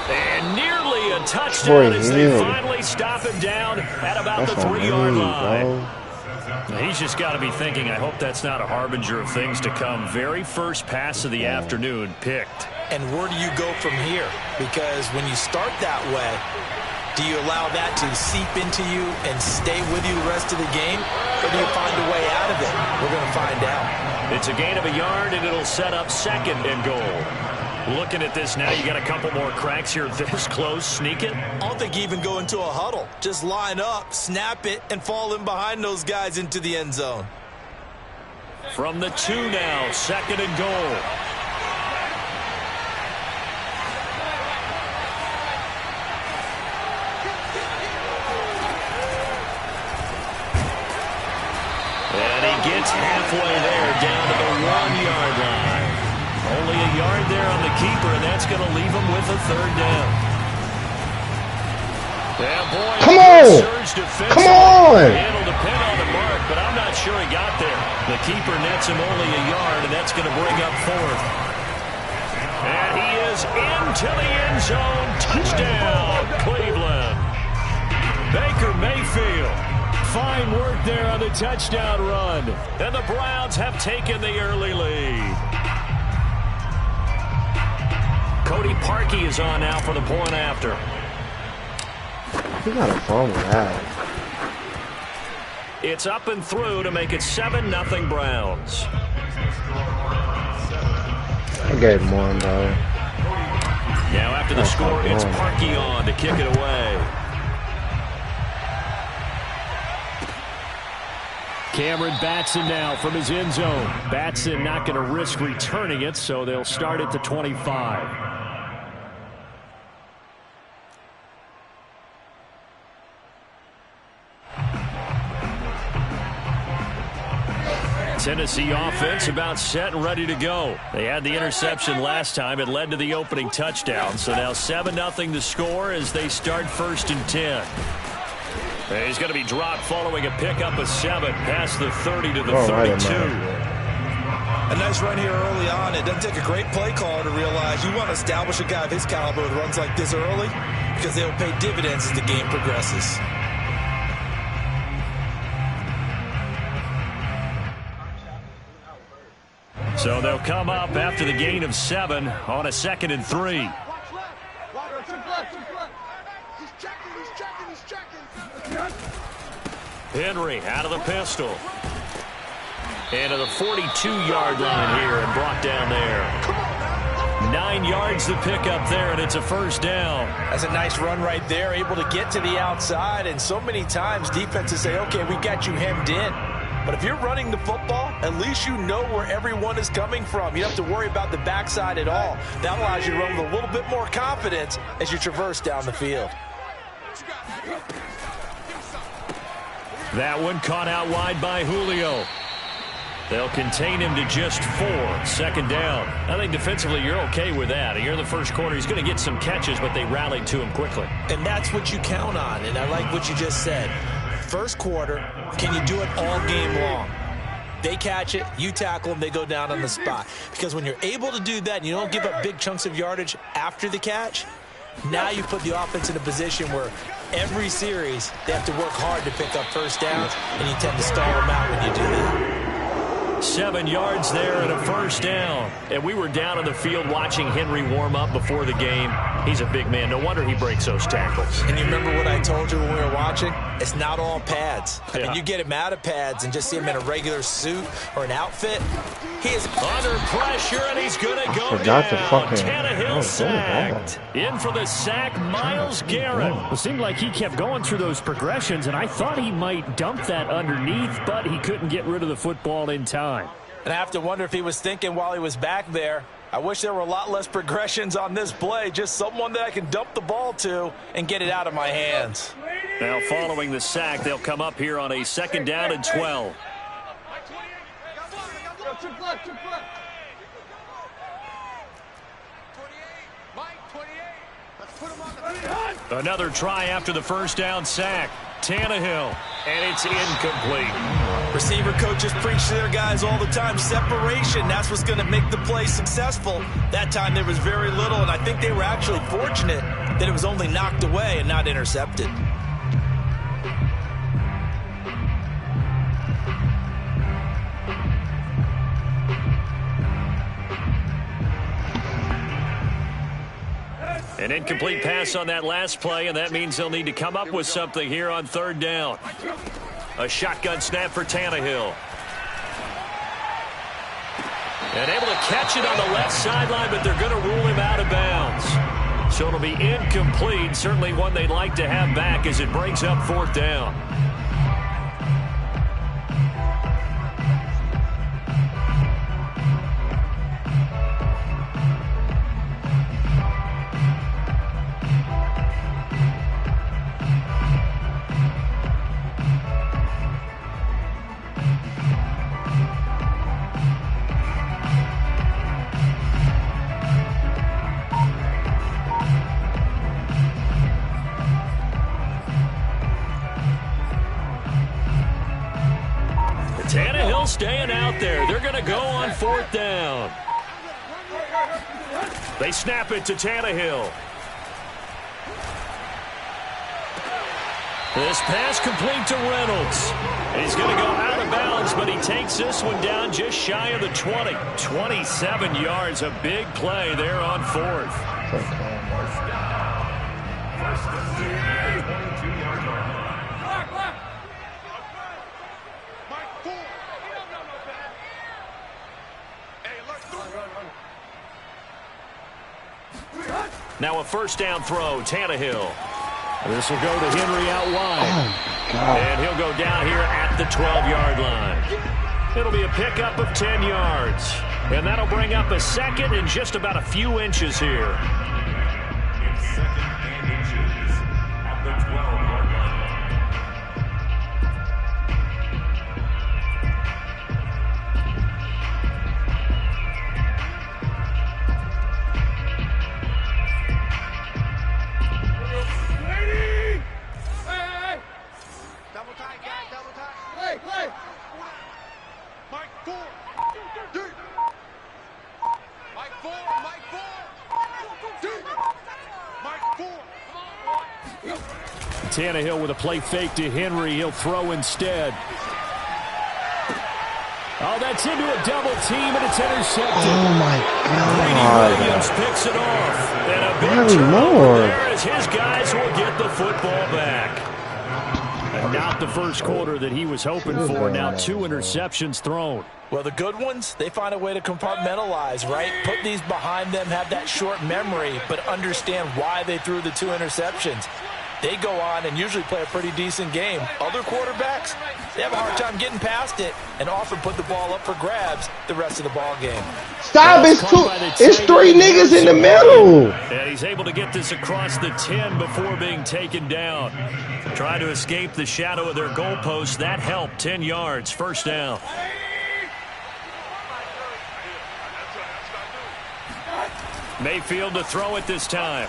And nearly a touchdown as they finally stop him down at about the 3-yard line. He's just got to be thinking, I hope that's not a harbinger of things to come. Very first pass of the afternoon picked. And where do you go from here? Because when you start that way, do you allow that to seep into you and stay with you the rest of the game? Or do you find a way out of it? We're going to find out. It's a gain of a yard, and it'll set up second and goal. Looking at this now, you got a couple more cracks here this close. Sneak it. I don't think you even go into a huddle. Just line up, snap it, and fall in behind those guys into the end zone. From the 2 now, second and goal. And he gets halfway there, down to the 1-yard line. Only a yard there on the keeper, and that's going to leave him with a third down. Yeah, boy, come on! Come on! It'll depend on the mark, but I'm not sure he got there. The keeper nets him only a yard, and that's going to bring up fourth. And he is into the end zone. Touchdown, Cleveland. Baker Mayfield. Fine work there on the touchdown run. And the Browns have taken the early lead. Cody Parkey is on now for the point after. He got a phone with that. It's up and through to make it 7-0 Browns. I gave him one, though. Now after the score, it's Parkey on to kick it away. Cameron Batson now from his end zone. Batson not going to risk returning it, so they'll start at the 25. Tennessee offense about set and ready to go. They had the interception last time. It led to the opening touchdown. So now 7-0 to score as they start 1st and 10. He's going to be dropped following a pickup of 7 past the 30 to the 32. A nice run here early on. It doesn't take a great play caller to realize you want to establish a guy of his caliber with runs like this early because they'll pay dividends as the game progresses. So they'll come up after the gain of 7 on a 2nd and 3. Henry out of the pistol. And to the 42-yard line here and brought down there. 9 yards to pick up there, and it's a first down. That's a nice run right there, able to get to the outside. And so many times defenses say, okay, we got you hemmed in. But if you're running the football, at least you know where everyone is coming from. You don't have to worry about the backside at all. That allows you to run with a little bit more confidence as you traverse down the field. That one caught out wide by Julio. They'll contain him to just 4. 2nd down. I think defensively you're okay with that. Here in the first quarter, he's going to get some catches, but they rallied to him quickly. And that's what you count on, and I like what you just said. First quarter, can you do it all game long? They catch it, you tackle them, they go down on the spot. Because when you're able to do that and you don't give up big chunks of yardage after the catch, now you put the offense in a position where every series they have to work hard to pick up first downs, and you tend to stall them out when you do that. 7 yards there and a first down. And we were down on the field watching Henry warm up before the game. He's a big man. No wonder he breaks those tackles. And you remember what I told you when we were watching? It's not all pads. I mean, you get him out of pads and just see him in a regular suit or an outfit. He is under pressure, and he's going to go forgot down. to fucking Tannehill sacked. In for the sack, Myles Garrett. It seemed like he kept going through those progressions, and I thought he might dump that underneath, but he couldn't get rid of the football in time. And I have to wonder if he was thinking while he was back there, I wish there were a lot less progressions on this play. Just someone that I can dump the ball to and get it out of my hands. Now following the sack, they'll come up here on a 2nd down and 12. Another try after the 1st down sack. Tannehill, and it's incomplete. Receiver coaches preach to their guys all the time. Separation, that's what's going to make the play successful. That time there was very little, and I think they were actually fortunate that it was only knocked away and not intercepted. An incomplete pass on that last play, and that means they'll need to come up with something here on 3rd down. A shotgun snap for Tannehill. And able to catch it on the left sideline, but they're going to rule him out of bounds. So it'll be incomplete, certainly one they'd like to have back as it brings up 4th down. Tannehill staying out there. They're going to go on 4th down. They snap it to Tannehill. This pass complete to Reynolds. He's going to go out of bounds, but he takes this one down just shy of the 20. 27 yards, a big play there on 4th. Now a 1st down throw, Tannehill. This will go to Henry out wide. And he'll go down here at the 12-yard line. It'll be a pickup of 10 yards. And that'll bring up a 2nd and just about a few inches here. It's 2nd and inches at the 12-yard line. Tannehill with a play fake to Henry. He'll throw instead. Oh, that's into a double team, and it's intercepted. Oh, my Brady God. Williams picks it off. And a big turnover there as his guys will get the football back. And not the first quarter that he was hoping for. Now 2 interceptions thrown. Well, the good ones, they find a way to compartmentalize, right? Put these behind them, have that short memory, but understand why they threw the 2 interceptions. They go on and usually play a pretty decent game. Other quarterbacks, they have a hard time getting past it and often put the ball up for grabs the rest of the ball game. Stop! It's 3 niggas in the middle. And he's able to get this across the 10 before being taken down. Trying to escape the shadow of their goalpost. That helped. 10 yards. 1st down. Mayfield to throw it this time.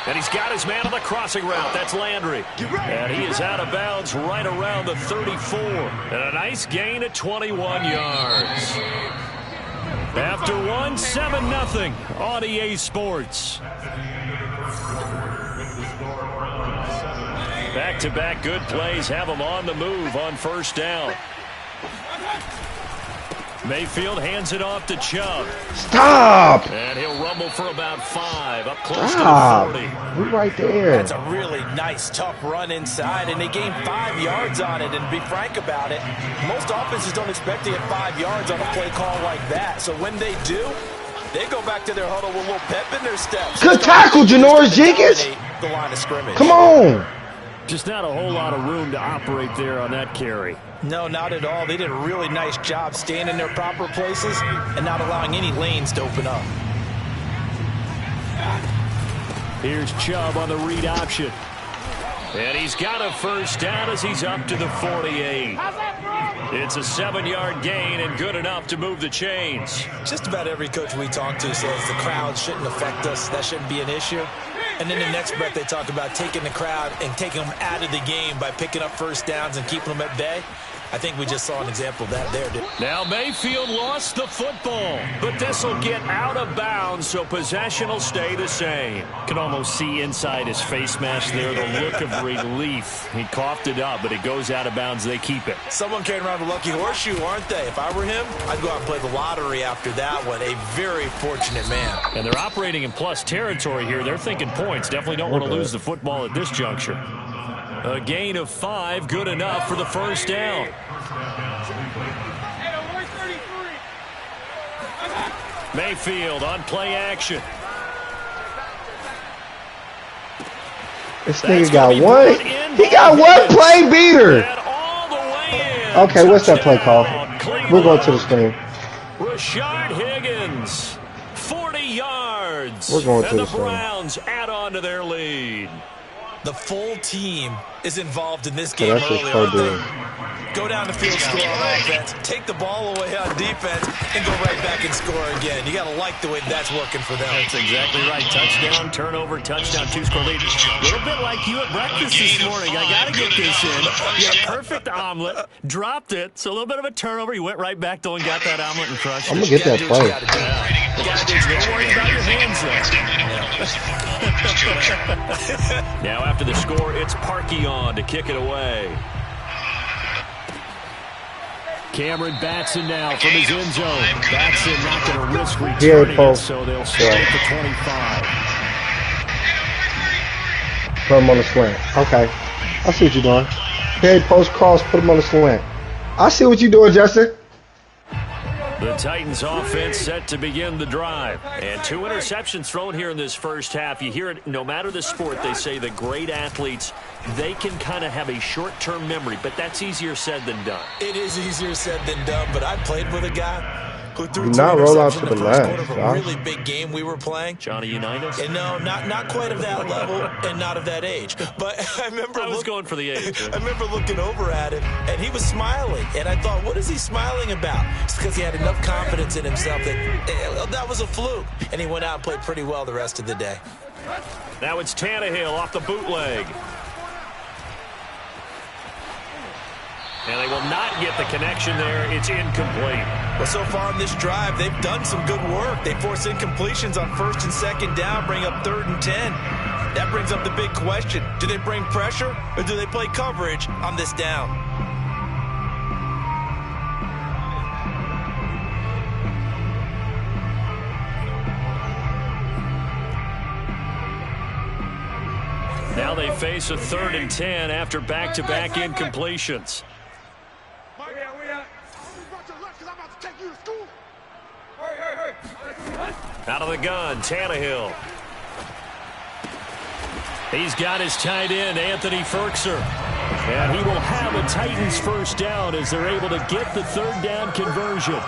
And he's got his man on the crossing route. That's Landry. And he is out of bounds right around the 34. And a nice gain at 21 yards. After one, 7-0 on EA Sports. Back-to-back good plays have them on the move on 1st down. Mayfield hands it off to Chubb. Stop! And he'll rumble for about 5, up close Stop. to the 40. We're right there. That's a really nice, tough run inside, and they gained 5 yards on it. And to be frank about it, most offenses don't expect to get 5 yards on a play call like that. So when they do, they go back to their huddle with a little pep in their steps. Good tackle, Janoris Jenkins. The line of scrimmage. Come on. Just not a whole lot of room to operate there on that carry. No, not at all. They did a really nice job staying in their proper places and not allowing any lanes to open up. Here's Chubb on the read option. And he's got a first down as he's up to the 48. It's a 7-yard gain and good enough to move the chains. Just about every coach we talk to says the crowd shouldn't affect us. That shouldn't be an issue. And then the next breath they talk about taking the crowd and taking them out of the game by picking up first downs and keeping them at bay. I think we just saw an example of that there. Now Mayfield lost the football, but this will get out of bounds, so possession will stay the same. Can almost see inside his face mask there the look of relief. He coughed it up, but it goes out of bounds. They keep it. Someone carrying around a lucky horseshoe, aren't they? If I were him, I'd go out and play the lottery after that one. A very fortunate man. And they're operating in plus territory here. They're thinking points. Definitely don't want to lose the football at this juncture. A gain of 5, good enough for the first down. Mayfield on play action. This nigga got one. He got one play beater. Okay, what's that play called? We'll go to the screen. Rashard Higgins, 40 yards. We're going to and the the Browns add on to their lead. The full team is involved in this game that's just early, so aren't good. they? Go down the field, score on offense, take the ball away on defense, and go right back and score again. You got to like the way that's working for them. That's exactly right. Touchdown, turnover, touchdown, 2-score lead. A little bit like you at breakfast this morning. I got to get this in. You had a perfect omelet, dropped it, so a little bit of a turnover. You went right back, though, and got that omelet and crushed it. I'm going to get that play. Don't worry about your hands, though. Now, after the score, it's Parkey on to kick it away. Cameron Batson now from his end zone. Batson not going to risk returning it, so they'll start at the 25. Put him on the slant. Okay. I see what you're doing. Head post cross, put him on the slant. I see what you're doing, Justin. The Titans offense set to begin the drive. And 2 interceptions thrown here in this first half. You hear it, no matter the sport, they say the great athletes, they can kind of have a short-term memory, but that's easier said than done. It is easier said than done, but I played with a guy who threw Do 2 not roll out interceptions to in the the first left, quarter of a really big game we were playing. Johnny Unitas? And no, not quite of that level and not of that age. But I remember I was going for the age. I remember looking over at him, and he was smiling. And I thought, what is he smiling about? It's because he had enough confidence in himself that was a fluke. And he went out and played pretty well the rest of the day. Now it's Tannehill off the bootleg. And they will not get the connection there. It's incomplete. Well, so far in this drive, they've done some good work. They force incompletions on 1st and 2nd down, bring up 3rd and 10. That brings up the big question. Do they bring pressure or do they play coverage on this down? Now they face a 3rd and 10 after back-to-back incompletions. Out of the gun, Tannehill. He's got his tight end, Anthony Ferkser. And he will have a Titans first down as they're able to get the 3rd down conversion.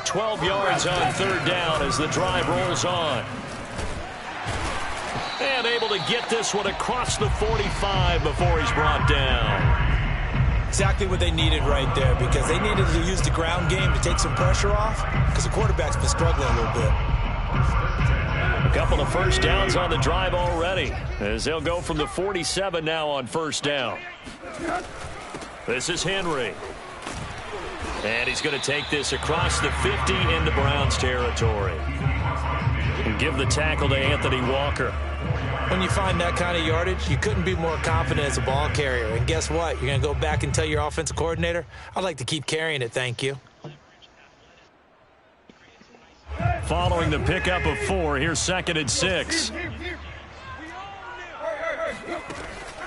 12 yards on 3rd down as the drive rolls on. And able to get this one across the 45 before he's brought down. Exactly what they needed right there, because they needed to use the ground game to take some pressure off, because the quarterback's been struggling a little bit. A couple of first downs on the drive already, as they'll go from the 47 now on 1st down. This is Henry. And he's going to take this across the 50 into Browns territory. And give the tackle to Anthony Walker. When you find that kind of yardage, you couldn't be more confident as a ball carrier. And guess what? You're going to go back and tell your offensive coordinator, I'd like to keep carrying it, thank you. Following the pickup of 4, here's 2nd and 6.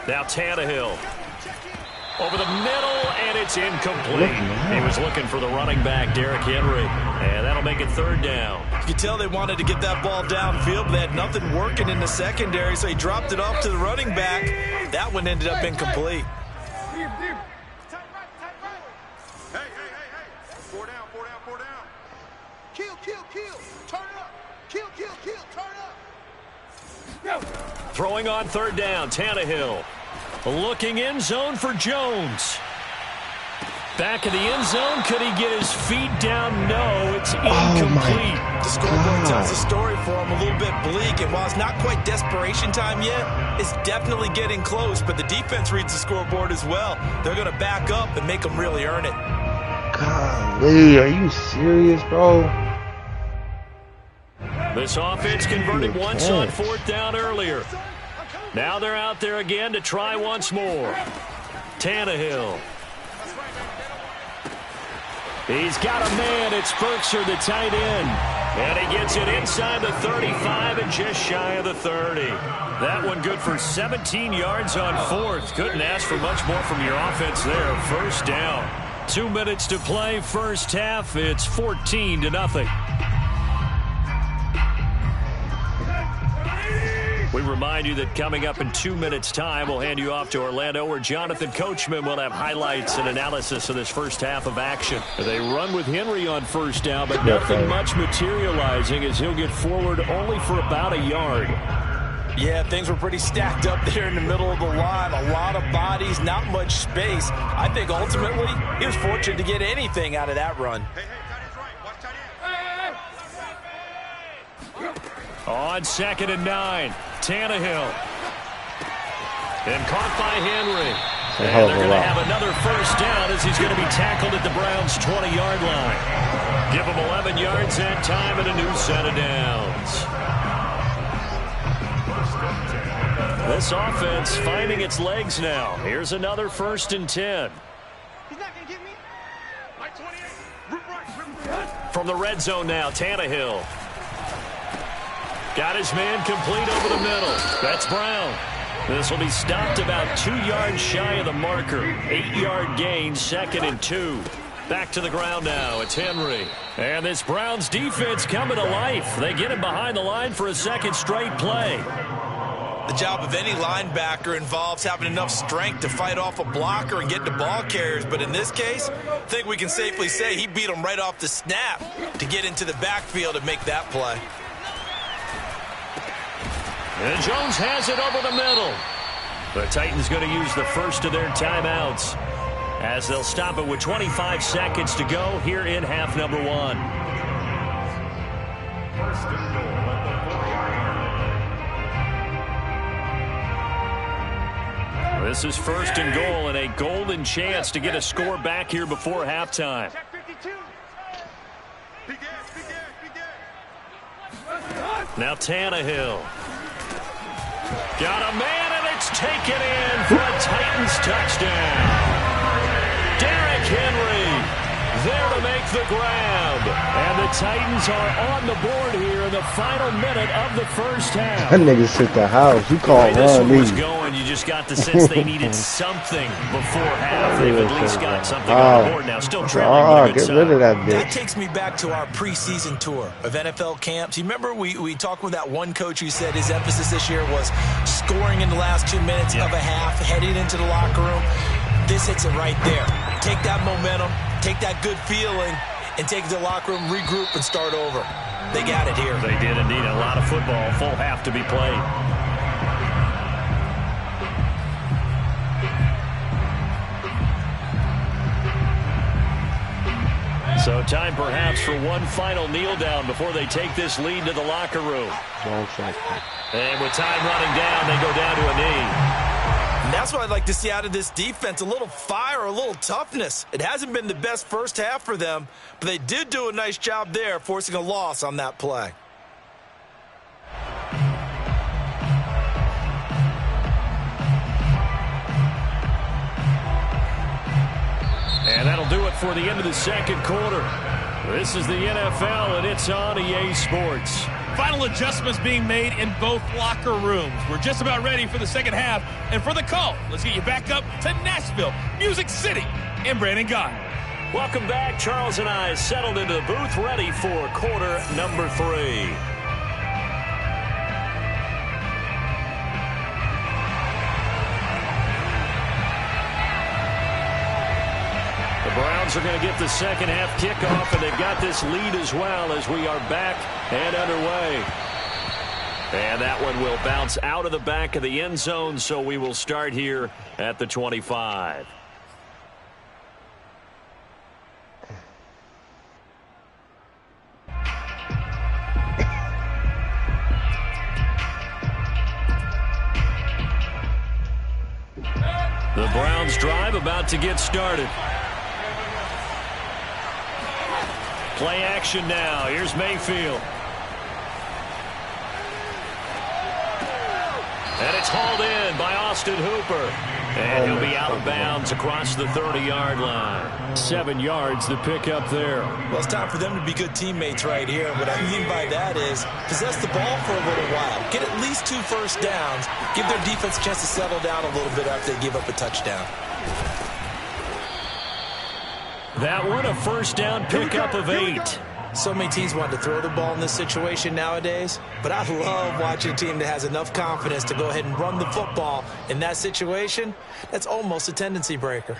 Now Tannehill. over the middle, and it's incomplete. He was looking for the running back, Derrick Henry, and that'll make it 3rd down. You could tell they wanted to get that ball downfield, but they had nothing working in the secondary, so he dropped it off to the running back. That one ended up incomplete. Throwing on 3rd down, Tannehill. Looking end zone for Jones. Back in the end zone. Could he get his feet down? No, it's incomplete. The scoreboard tells the story for him a little bit bleak, and while it's not quite desperation time yet, it's definitely getting close, but the defense reads the scoreboard as well. They're going to back up and make them really earn it. Golly, are you serious, bro? This offense converted once on 4th down earlier. Now they're out there again to try once more. Tannehill. He's got a man. It's Berkshire, the tight end. And he gets it inside the 35 and just shy of the 30. That one good for 17 yards on 4th. Couldn't ask for much more from your offense there. 1st down. 2 minutes to play. First half. It's 14-0. We remind you that coming up in 2 minutes' time, we'll hand you off to Orlando, where Jonathan Coachman will have highlights and analysis of this first half of action. They run with Henry on 1st down, but nothing much materializing as he'll get forward only for about a yard. Yeah, things were pretty stacked up there in the middle of the line. A lot of bodies, not much space. I think ultimately he was fortunate to get anything out of that run. On 2nd and 9, Tannehill. And caught by Henry. And they're going to have another 1st down as he's going to be tackled at the Browns' 20-yard line. Give him 11 yards that time and a new set of downs. This offense finding its legs now. Here's another 1st and 10. He's not going to get me. Like 28. From the red zone now, Tannehill. Got his man complete over the middle. That's Brown. This will be stopped about 2 yards shy of the marker. 8-yard gain, 2nd and 2. Back to the ground now. It's Henry. And this Browns defense coming to life. They get him behind the line for a 2nd straight play. The job of any linebacker involves having enough strength to fight off a blocker and get to ball carriers. But in this case, I think we can safely say he beat him right off the snap to get into the backfield and make that play. And Jones has it over the middle. The Titans going to use the first of their timeouts as they'll stop it with 25 seconds to go here in half number 1. This is 1st and goal and a golden chance to get a score back here before halftime. Now Tannehill. Got a man, and it's taken in for a Titans touchdown. Derrick Henry there to make the grab. And the Titans are on the board here in the final minute of the first half. That nigga hit the house. You call the way this one was me. going, you just got the sense they needed something before half. They've at least got something on the board now. Still trailing. Get rid of that bitch. That takes me back to our preseason tour of NFL camps. You remember we talked with that one coach who said his emphasis this year was scoring in the last 2 minutes of a half, heading into the locker room. This hits it right there. Take that momentum, take that good feeling, and take it to the locker room, regroup, and start over. They got it here. They did indeed. A lot of football, full half to be played. So time perhaps for one final kneel down before they take this lead to the locker room. And with time running down, they go down to a knee. And that's what I'd like to see out of this defense, a little fire, a little toughness. It hasn't been the best first half for them, but they did do a nice job there, forcing a loss on that play. And that'll do it for the end of the second quarter. This is the NFL, and it's on EA Sports. Final adjustments being made in both locker rooms. We're just about ready for the second half. And for the call, let's get you back up to Nashville, Music City, and Brandon Gott. Welcome back. Charles and I settled into the booth, ready for quarter number 3. The Browns are going to get the second half kickoff, and they've got this lead as well as we are back and underway. And that one will bounce out of the back of the end zone, so we will start here at the 25. The Browns drive about to get started. Play action now. Here's Mayfield. And it's hauled in by Austin Hooper. And he'll be out of bounds across the 30-yard line. 7 yards the pick up there. Well, it's time for them to be good teammates right here. What I mean by that is possess the ball for a little while. Get at least 2 first downs. Give their defense a chance to settle down a little bit after they give up a touchdown. That one, a first down pickup of 8. So many teams want to throw the ball in this situation nowadays, but I love watching a team that has enough confidence to go ahead and run the football in that situation. That's almost a tendency breaker.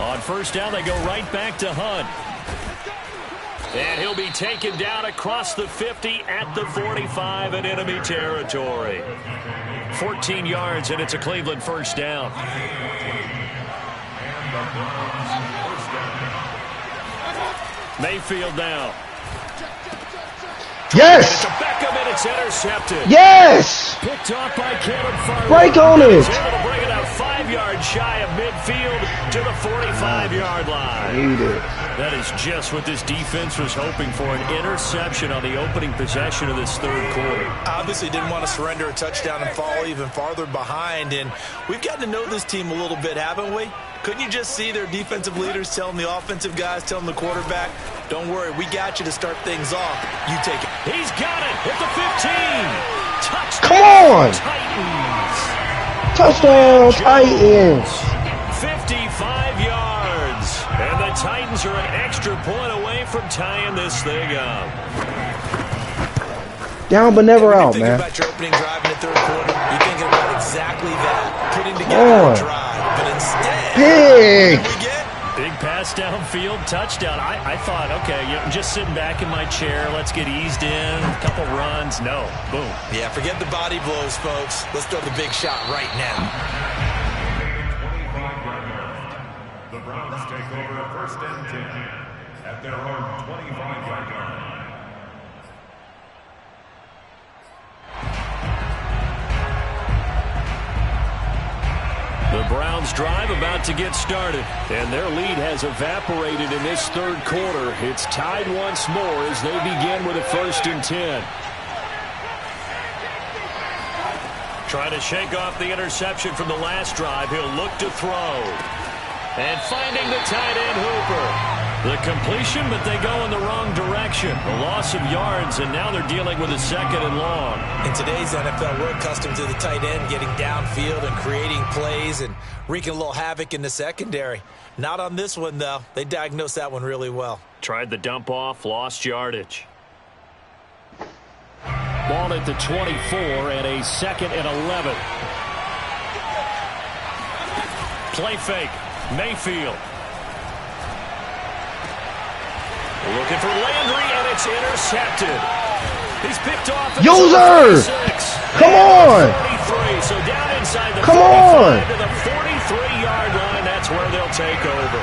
On first down, they go right back to Hunt. And he'll be taken down across the 50 at the 45 in enemy territory. 14 yards, and it's a Cleveland first down. Mayfield now. Yes! It's a Beckham, and it's intercepted. Yes! Picked off by Caleb Farley. Break on it! He's able to bring it out 5 yards shy of midfield to the 45-yard line. Need it. That is just what this defense was hoping for, an interception on the opening possession of this third quarter. Obviously didn't want to surrender a touchdown and fall even farther behind, and we've gotten to know this team a little bit, haven't we? Couldn't you just see their defensive leaders telling the offensive guys, telling the quarterback, don't worry, we got you to start things off. You take it. He's got it at the 15. Touchdown. Come on. Titans. Touchdown, Titans. 55 yards. And the Titans are an extra point away from tying this thing up. Down but never out, man. man. About your opening drive in the third quarter, you're thinking about exactly that, putting together a drive. But instead, big. We get big pass downfield, touchdown. I thought, okay, I'm just sitting back in my chair. Let's get eased in. A couple runs. No. Boom. Yeah, forget the body blows, folks. Let's throw the big shot right now. The Browns take over a 1st and 10 at their own 25-yard line. The Browns drive about to get started, and their lead has evaporated in this third quarter. It's tied once more as they begin with a 1st and 10. Trying to shake off the interception from the last drive. He'll look to throw. And finding the tight end Hooper. The completion, but they go in the wrong direction. A loss of yards, and now they're dealing with a 2nd and long. In today's NFL, we're accustomed to the tight end getting downfield and creating plays and wreaking a little havoc in the secondary. Not on this one, though. They diagnosed that one really well. Tried the dump off, lost yardage. Ball at the 24 and a 2nd and 11. Play fake. Mayfield. Looking for Landry, and it's intercepted. He's picked off. User! Come on! 33, so down inside the Come on! to the 43-yard line. That's where they'll take over.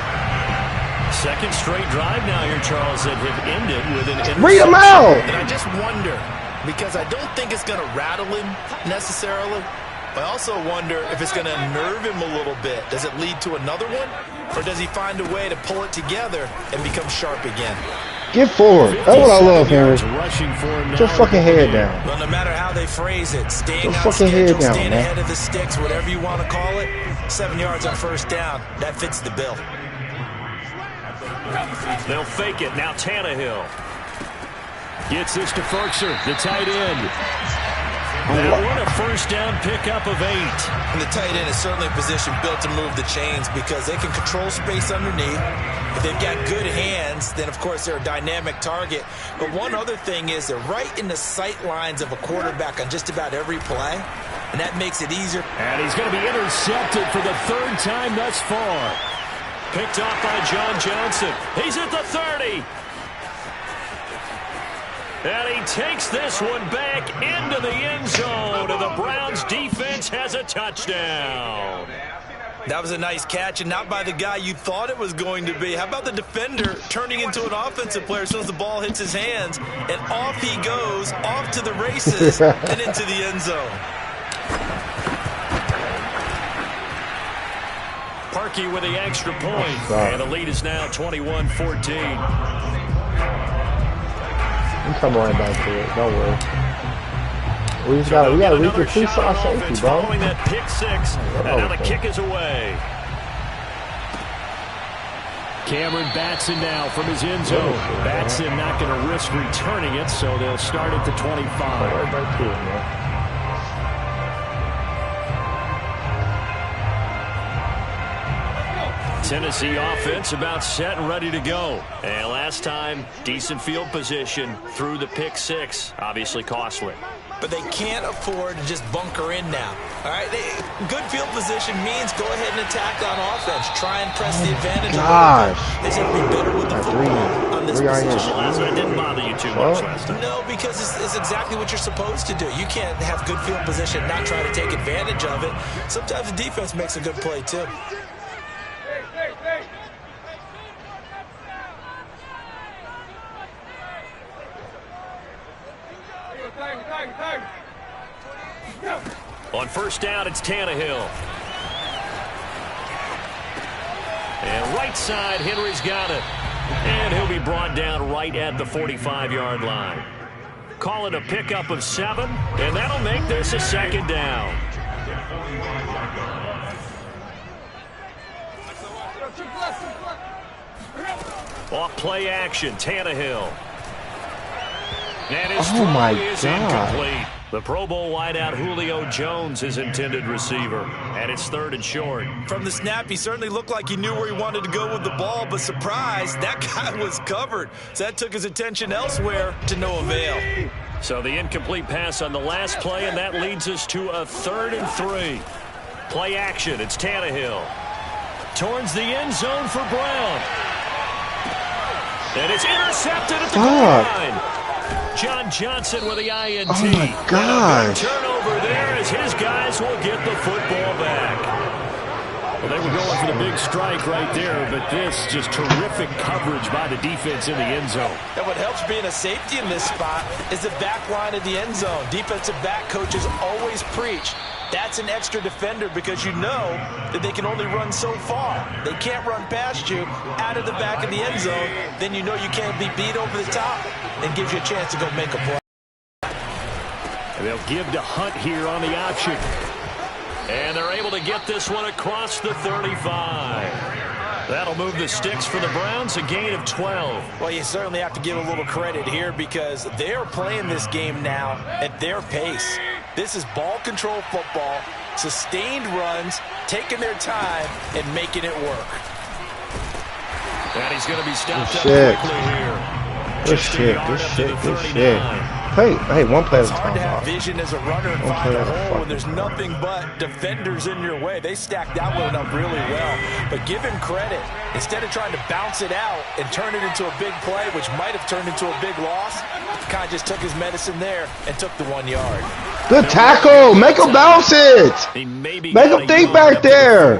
2nd straight drive now here, Charles, that have ended with an interception. Read them out! And I just wonder, because I don't think it's going to rattle him necessarily. I also wonder if it's going to nerve him a little bit. Does it lead to another one? Or does he find a way to pull it together and become sharp again? Get forward. That's what I love, Henry. Get your fucking head down. Well, no matter how they phrase it, staying Get on your fucking schedule, head down, staying man. ahead of the sticks, whatever you want to call it, 7 yards on first down, that fits the bill. They'll fake it. Now Tannehill gets this to Ferkser, the tight end. Now what a first down pickup of 8. And the tight end is certainly a position built to move the chains because they can control space underneath. If they've got good hands, then of course they're a dynamic target. But one other thing is they're right in the sight lines of a quarterback on just about every play, and that makes it easier. And he's going to be intercepted for the 3rd time thus far. Picked off by John Johnson. He's at the 30. And he takes this one back into the end zone, and the Browns defense has a touchdown. That was a nice catch, and not by the guy you thought it was going to be. How about the defender turning into an offensive player as soon as the ball hits his hands, and off he goes, off to the races, and into the end zone. Parkey with the extra point, and the lead is now 21-14. I'm coming right back to it. Don't worry. We gotta reach the 2-star safety, bro. Following that pick 6, and now the kick is away. Cameron Batson now from his end zone. Batson not going to risk returning it, so they'll start at the 25. Right back to it, man. Tennessee offense about set and ready to go. And last time, decent field position through the pick 6. Obviously costly. But they can't afford to just bunker in now. All right, good field position means go ahead and attack on offense. Try and press the advantage. They should be better with the football on this position. That didn't bother you too much last time. No, because it's exactly what you're supposed to do. You can't have good field position, not try to take advantage of it. Sometimes the defense makes a good play too. On first down, it's Tannehill. And right side, Henry's got it. And he'll be brought down right at the 45-yard line. Call it a pickup of 7, and that'll make this a 2nd down. Off play action, Tannehill. And his throw is incomplete. The Pro Bowl wideout Julio Jones is intended receiver, and it's 3rd and short. From the snap, he certainly looked like he knew where he wanted to go with the ball, but surprise, that guy was covered. So that took his attention elsewhere to no avail. So the incomplete pass on the last play, and that leads us to a 3rd and 3. Play action, it's Tannehill. Towards the end zone for Brown. And it's intercepted at the goal line. John Johnson with the INT. Oh, my gosh. Turnover there as his guys will get the football back. Well, they were going for the big strike right there, but this just terrific coverage by the defense in the end zone. And what helps being a safety in this spot is the back line of the end zone. Defensive back coaches always preach. That's an extra defender because you know that they can only run so far. They can't run past you out of the back of the end zone. Then you know you can't be beat over the top and gives you a chance to go make a play. And they'll give to Hunt here on the option. And they're able to get this one across the 35. That'll move the sticks for the Browns, a gain of 12. Well, you certainly have to give a little credit here because they're playing this game now at their pace. This is ball control football, sustained runs, taking their time, and making it work. And he's going to be stopped up quickly here. Good shit. Hey, one play at a time. It's hard to have vision as a runner and find a hole when there's nothing but defenders in your way. They stacked that one up really well. But give him credit. Instead of trying to bounce it out and turn it into a big play, which might have turned into a big loss, kind of just took his medicine there and took the 1 yard. Good tackle. Make him bounce it. Make him think back there.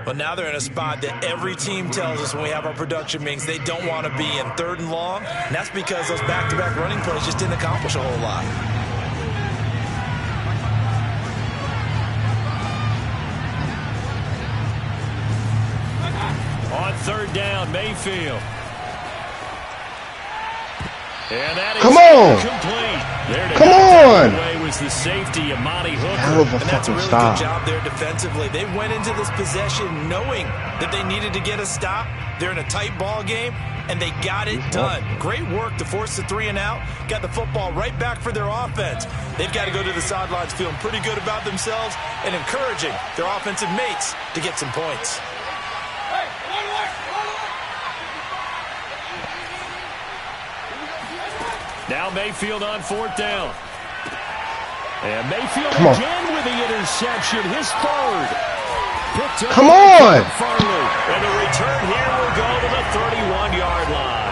But now they're in a spot that every team tells us when we have our production meetings they don't want to be in, 3rd and long. And that's because those back-to-back running plays just didn't accomplish a whole lot. On 3rd down, Mayfield. And that is Come on. complete. Come on. Away was the safety of Monty Hooker. Hell of a And that's a fucking really stop. good job there defensively. They went into this possession knowing that they needed to get a stop. They're in a tight ball game, and they got it done. Great work to force the 3 and out. Got the football right back for their offense. They've got to go to the sidelines feeling pretty good about themselves and encouraging their offensive mates to get some points. Now Mayfield on 4th down. And Mayfield again with the interception, his 3rd. Picked up. Come on. Farley. And the return here will go to the 31-yard line.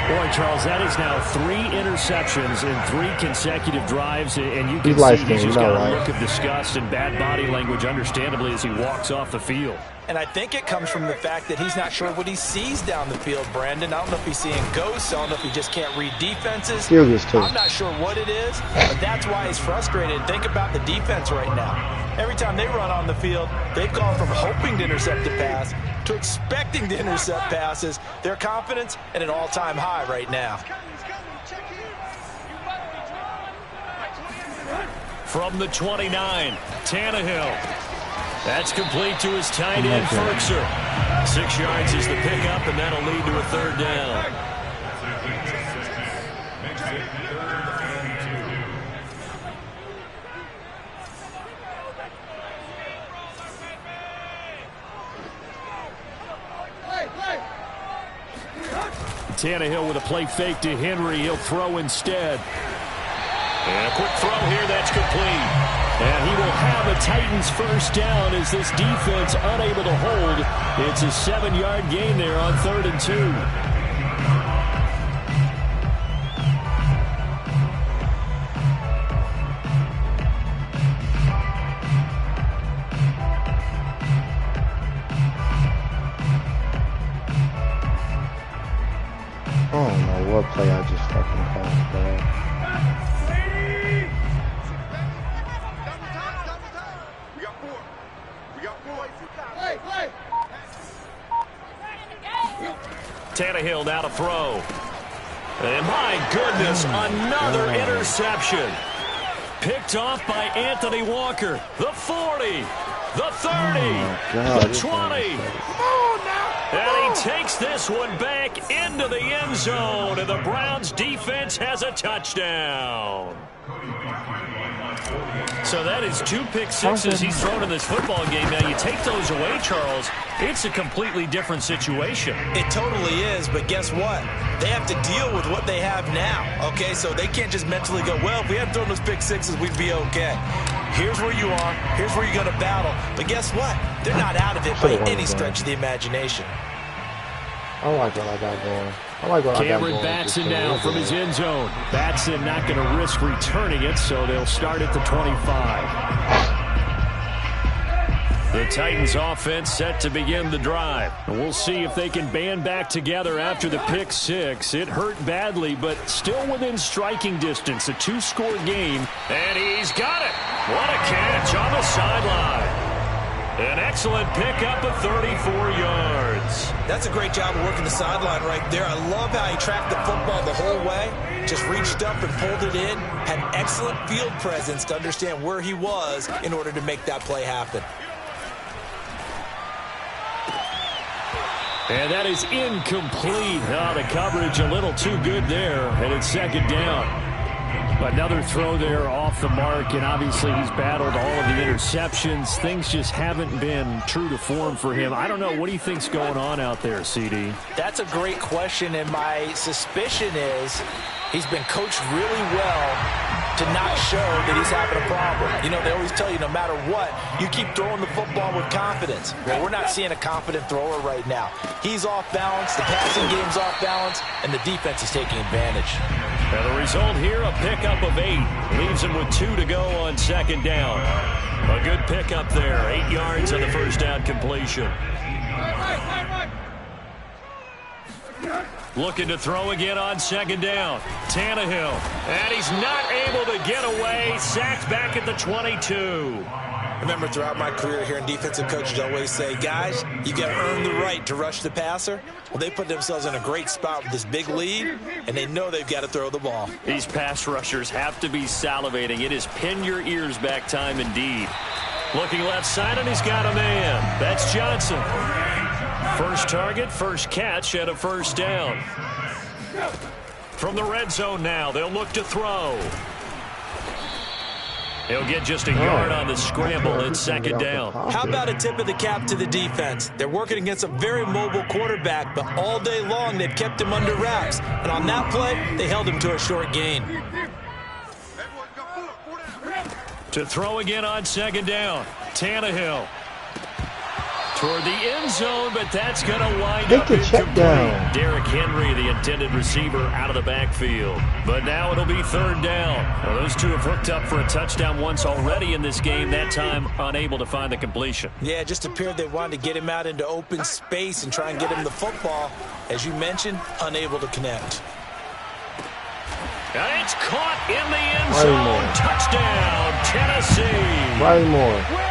Boy, Charles, that is now 3 interceptions in 3 consecutive drives, and you can see he's just got a look of disgust and bad body language, understandably, as he walks off the field. And I think it comes from the fact that he's not sure what he sees down the field, Brandon. I don't know if he's seeing ghosts. I don't know if he just can't read defenses. I'm not sure what it is, but that's why he's frustrated. Think about the defense right now. Every time they run on the field, they've gone from hoping to intercept a pass to expecting to intercept passes. Their confidence at an all-time high right now. From the 29, Tannehill. That's complete to his tight end, Ferkser. 6 yards is the pickup, and that'll lead to a 3rd down. Tannehill with a play fake to Henry. He'll throw instead. And a quick throw here, that's complete. And he will have a Titans 1st down as this defense unable to hold. It's a 7-yard gain there on 3rd and 2. I don't know what play I just fucking called, bro. Tannehill now to throw. And my goodness, another interception. Picked off by Anthony Walker. The 40, the 30, the 20. And he takes this one back into the end zone, and the Browns defense has a touchdown. So that is 2 pick sixes he's thrown in this football game. Now you take those away, Charles, it's a completely different situation. It totally is, but guess what? They have to deal with what they have now, okay? So they can't just mentally go, well, if we hadn't thrown those pick sixes, we'd be okay. Here's where you are. Here's where you're going to battle. But guess what? They're not out of it by any stretch of the imagination. I like what I got going. I like what Cameron Batson now from his end zone. Batson not going to risk returning it, so they'll start at the 25. The Titans offense set to begin the drive. And we'll see if they can band back together after the pick 6. It hurt badly, but still within striking distance. A 2-score game. And he's got it. What a catch on the sideline. An excellent pickup of 34 yards. That's a great job of working the sideline right there. I love how he tracked the football the whole way. Just reached up and pulled it in. Had excellent field presence to understand where he was in order to make that play happen. And that is incomplete. Oh, the coverage a little too good there. And it's 2nd down. Another throw there off the mark, and obviously he's battled all of the interceptions. Things just haven't been true to form for him. I don't know. What do you think's going on out there, CD? That's a great question, and my suspicion is he's been coached really well to not show that he's having a problem. You know, they always tell you no matter what, you keep throwing the football with confidence. Well, we're not seeing a confident thrower right now. He's off balance, the passing game's off balance, and the defense is taking advantage. And the result here, a pickup of 8. Leaves him with 2 to go on 2nd down. A good pickup there. 8 yards on the first down completion. Looking to throw again on 2nd down. Tannehill. And he's not able to get away. Sacked back at the 22. Remember, throughout my career here in defensive coaches always say, guys, you got to earn the right to rush the passer. Well, they put themselves in a great spot with this big lead, and they know they've got to throw the ball. These pass rushers have to be salivating. It is pin your ears back time indeed. Looking left side, and he's got a man. That's Johnson. First target, first catch, and a first down. From the red zone now, they'll look to throw. He'll get just a yard on the scramble at second down. How about a tip of the cap to the defense? They're working against a very mobile quarterback, but all day long they've kept him under wraps. And on that play, they held him to a short gain. To throw again on second down. Tannehill. Toward the end zone, but that's going to wind up incomplete. Derrick Henry, the intended receiver, out of the backfield. But now it'll be third down. Well, those two have hooked up for a touchdown once already in this game, that time unable to find the completion. Yeah, it just appeared they wanted to get him out into open space and try and get him the football. As you mentioned, unable to connect. And it's caught in the end zone. Touchdown, Tennessee.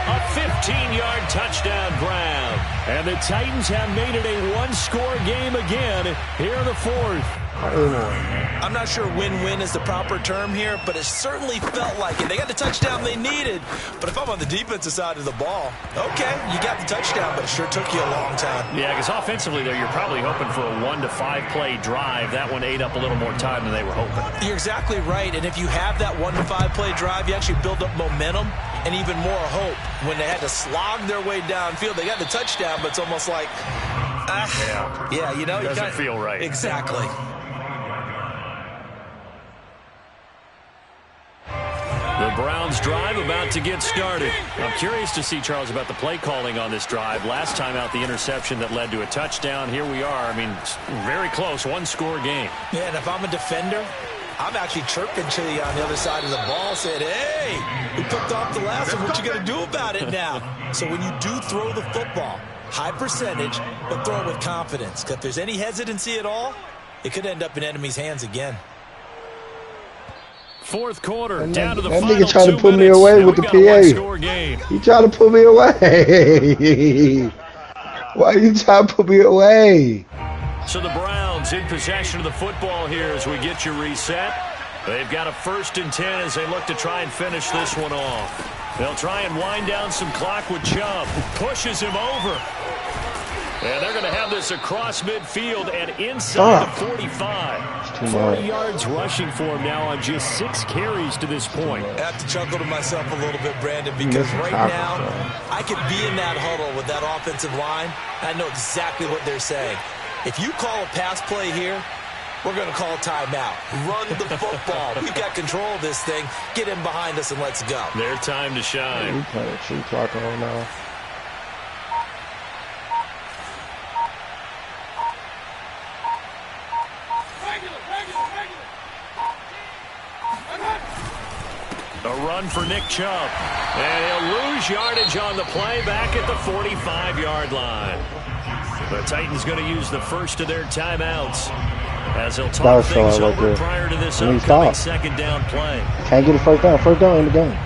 A 15-yard touchdown grab. And the Titans have made it a one-score game again here in the fourth. I'm not sure win-win is the proper term here, but it certainly felt like it. They got the touchdown they needed, but if I'm on the defensive side of the ball, okay, you got the touchdown, but it sure took you a long time. Yeah, because offensively there, you're probably hoping for a 1 to 5 play drive. That one ate up a little more time than they were hoping. You're exactly right, and if you have that 1 to 5 play drive, you actually build up momentum and even more hope. When they had to slog their way downfield, they got the touchdown, but it's almost like, yeah, you know, doesn't feel right. Exactly. The Browns drive about to get started. I'm curious to see, Charles, about the play calling on this drive. Last time out, the interception that led to a touchdown. Here we are. I mean, very close, one-score game. Yeah, and if I'm a defender, I'm actually chirping to you on the other side of the ball, saying, hey, we picked off the last one. What you going to do about it now? So when you do throw the football, high percentage, but throw it with confidence. Because if there's any hesitancy at all, it could end up in enemy's hands again. Fourth quarter, down to the that final nigga tried 2 to put me minutes, away and with the we've got a one-score PA. game. He tried to put me away. Why you trying to put me away? So the Browns in possession of the football here as we get you reset. They've got a 1st and 10 as they look to try and finish this one off. They'll try and wind down some clock with Chubb, who pushes him over. And they're going to have this across midfield and inside the 45. 40 yards rushing for him now on just 6 carries to this point. I have to chuckle to myself a little bit, Brandon, because right now I could be in that huddle with that offensive line. I know exactly what they're saying. If you call a pass play here, we're going to call a timeout. Run the football. We've got control of this thing. Get in behind us and let's go. Their time to shine. We playing shot clock on now. A run for Nick Chubb. And he'll lose yardage on the play back at the 45-yard line. The Titans going to use the first of their timeouts as they'll talk things over prior to this upcoming second down play. Can't get a first down. First down in the game.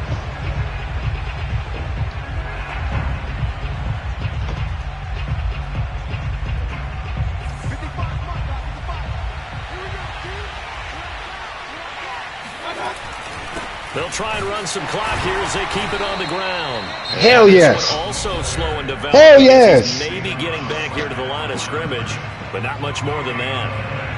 They'll try and run some clock here as they keep it on the ground. Hell yes. Also slow and developing. Hell yes. Maybe getting back here to the line of scrimmage, but not much more than that.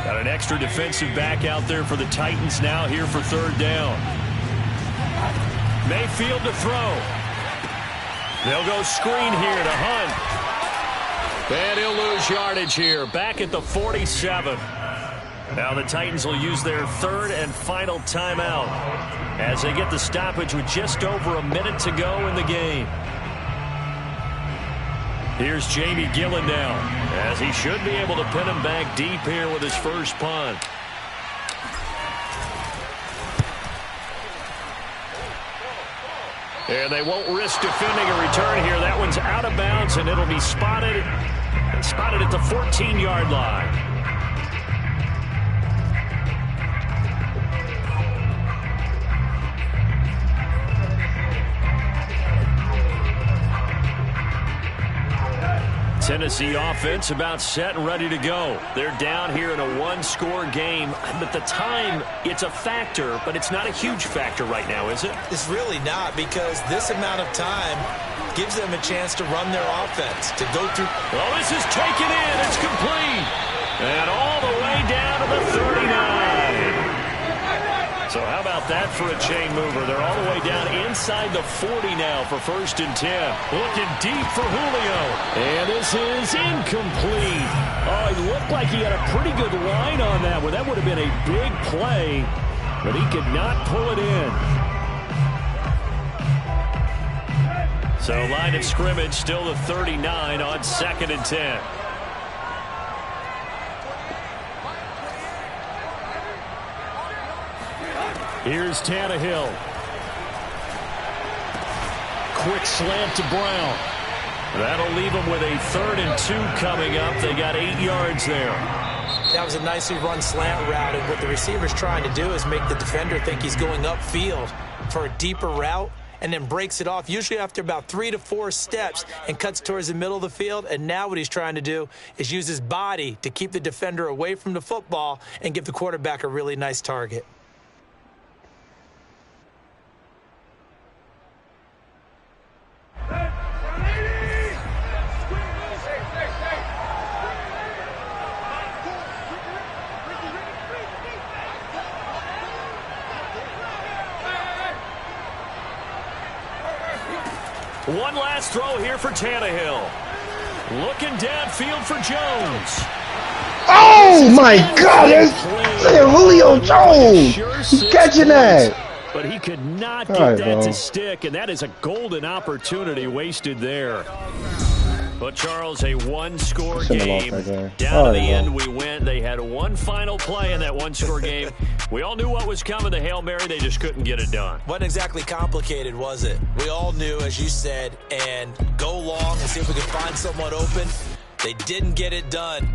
Got an extra defensive back out there for the Titans now here for third down. Mayfield to throw. They'll go screen here to Hunt. And he'll lose yardage here. Back at the 47. Now the Titans will use their third and final timeout as they get the stoppage with just over a minute to go in the game. Here's Jamie Gillen now, as he should be able to pin him back deep here with his first punt. And they won't risk defending a return here. That one's out of bounds, and it'll be spotted at the 14-yard line. Tennessee offense about set and ready to go. They're down here in a one-score game. But the time, it's a factor, but it's not a huge factor right now, is it? It's really not, because this amount of time gives them a chance to run their offense, to go through. Well, this is taken in. It's complete. And all the way down to the 39. So how about that for a chain mover? They're all the way down inside the 40 now for 1st and 10. Looking deep for Julio. And this is incomplete. Oh, it looked like he had a pretty good line on that one. That would have been a big play, but he could not pull it in. So line of scrimmage still the 39 on 2nd and 10. Here's Tannehill. Quick slant to Brown. That'll leave them with a 3rd and 2 coming up. They got 8 yards there. That was a nicely run slant route, and what the receiver's trying to do is make the defender think he's going upfield for a deeper route, and then breaks it off, usually after about 3 to 4 steps, and cuts towards the middle of the field. And now what he's trying to do is use his body to keep the defender away from the football and give the quarterback a really nice target. One last throw here for Tannehill. Looking downfield for Jones. Oh, my God. Look at Julio Jones. He's catching that. But he could not get that to stick, and that is a golden opportunity wasted there. But, Charles, a one-score game. Down to the end we went. They had one final play in that one-score game. We all knew what was coming, the Hail Mary. They just couldn't get it done. Wasn't exactly complicated, was it? We all knew, as you said, and go long and see if we could find someone open. They didn't get it done.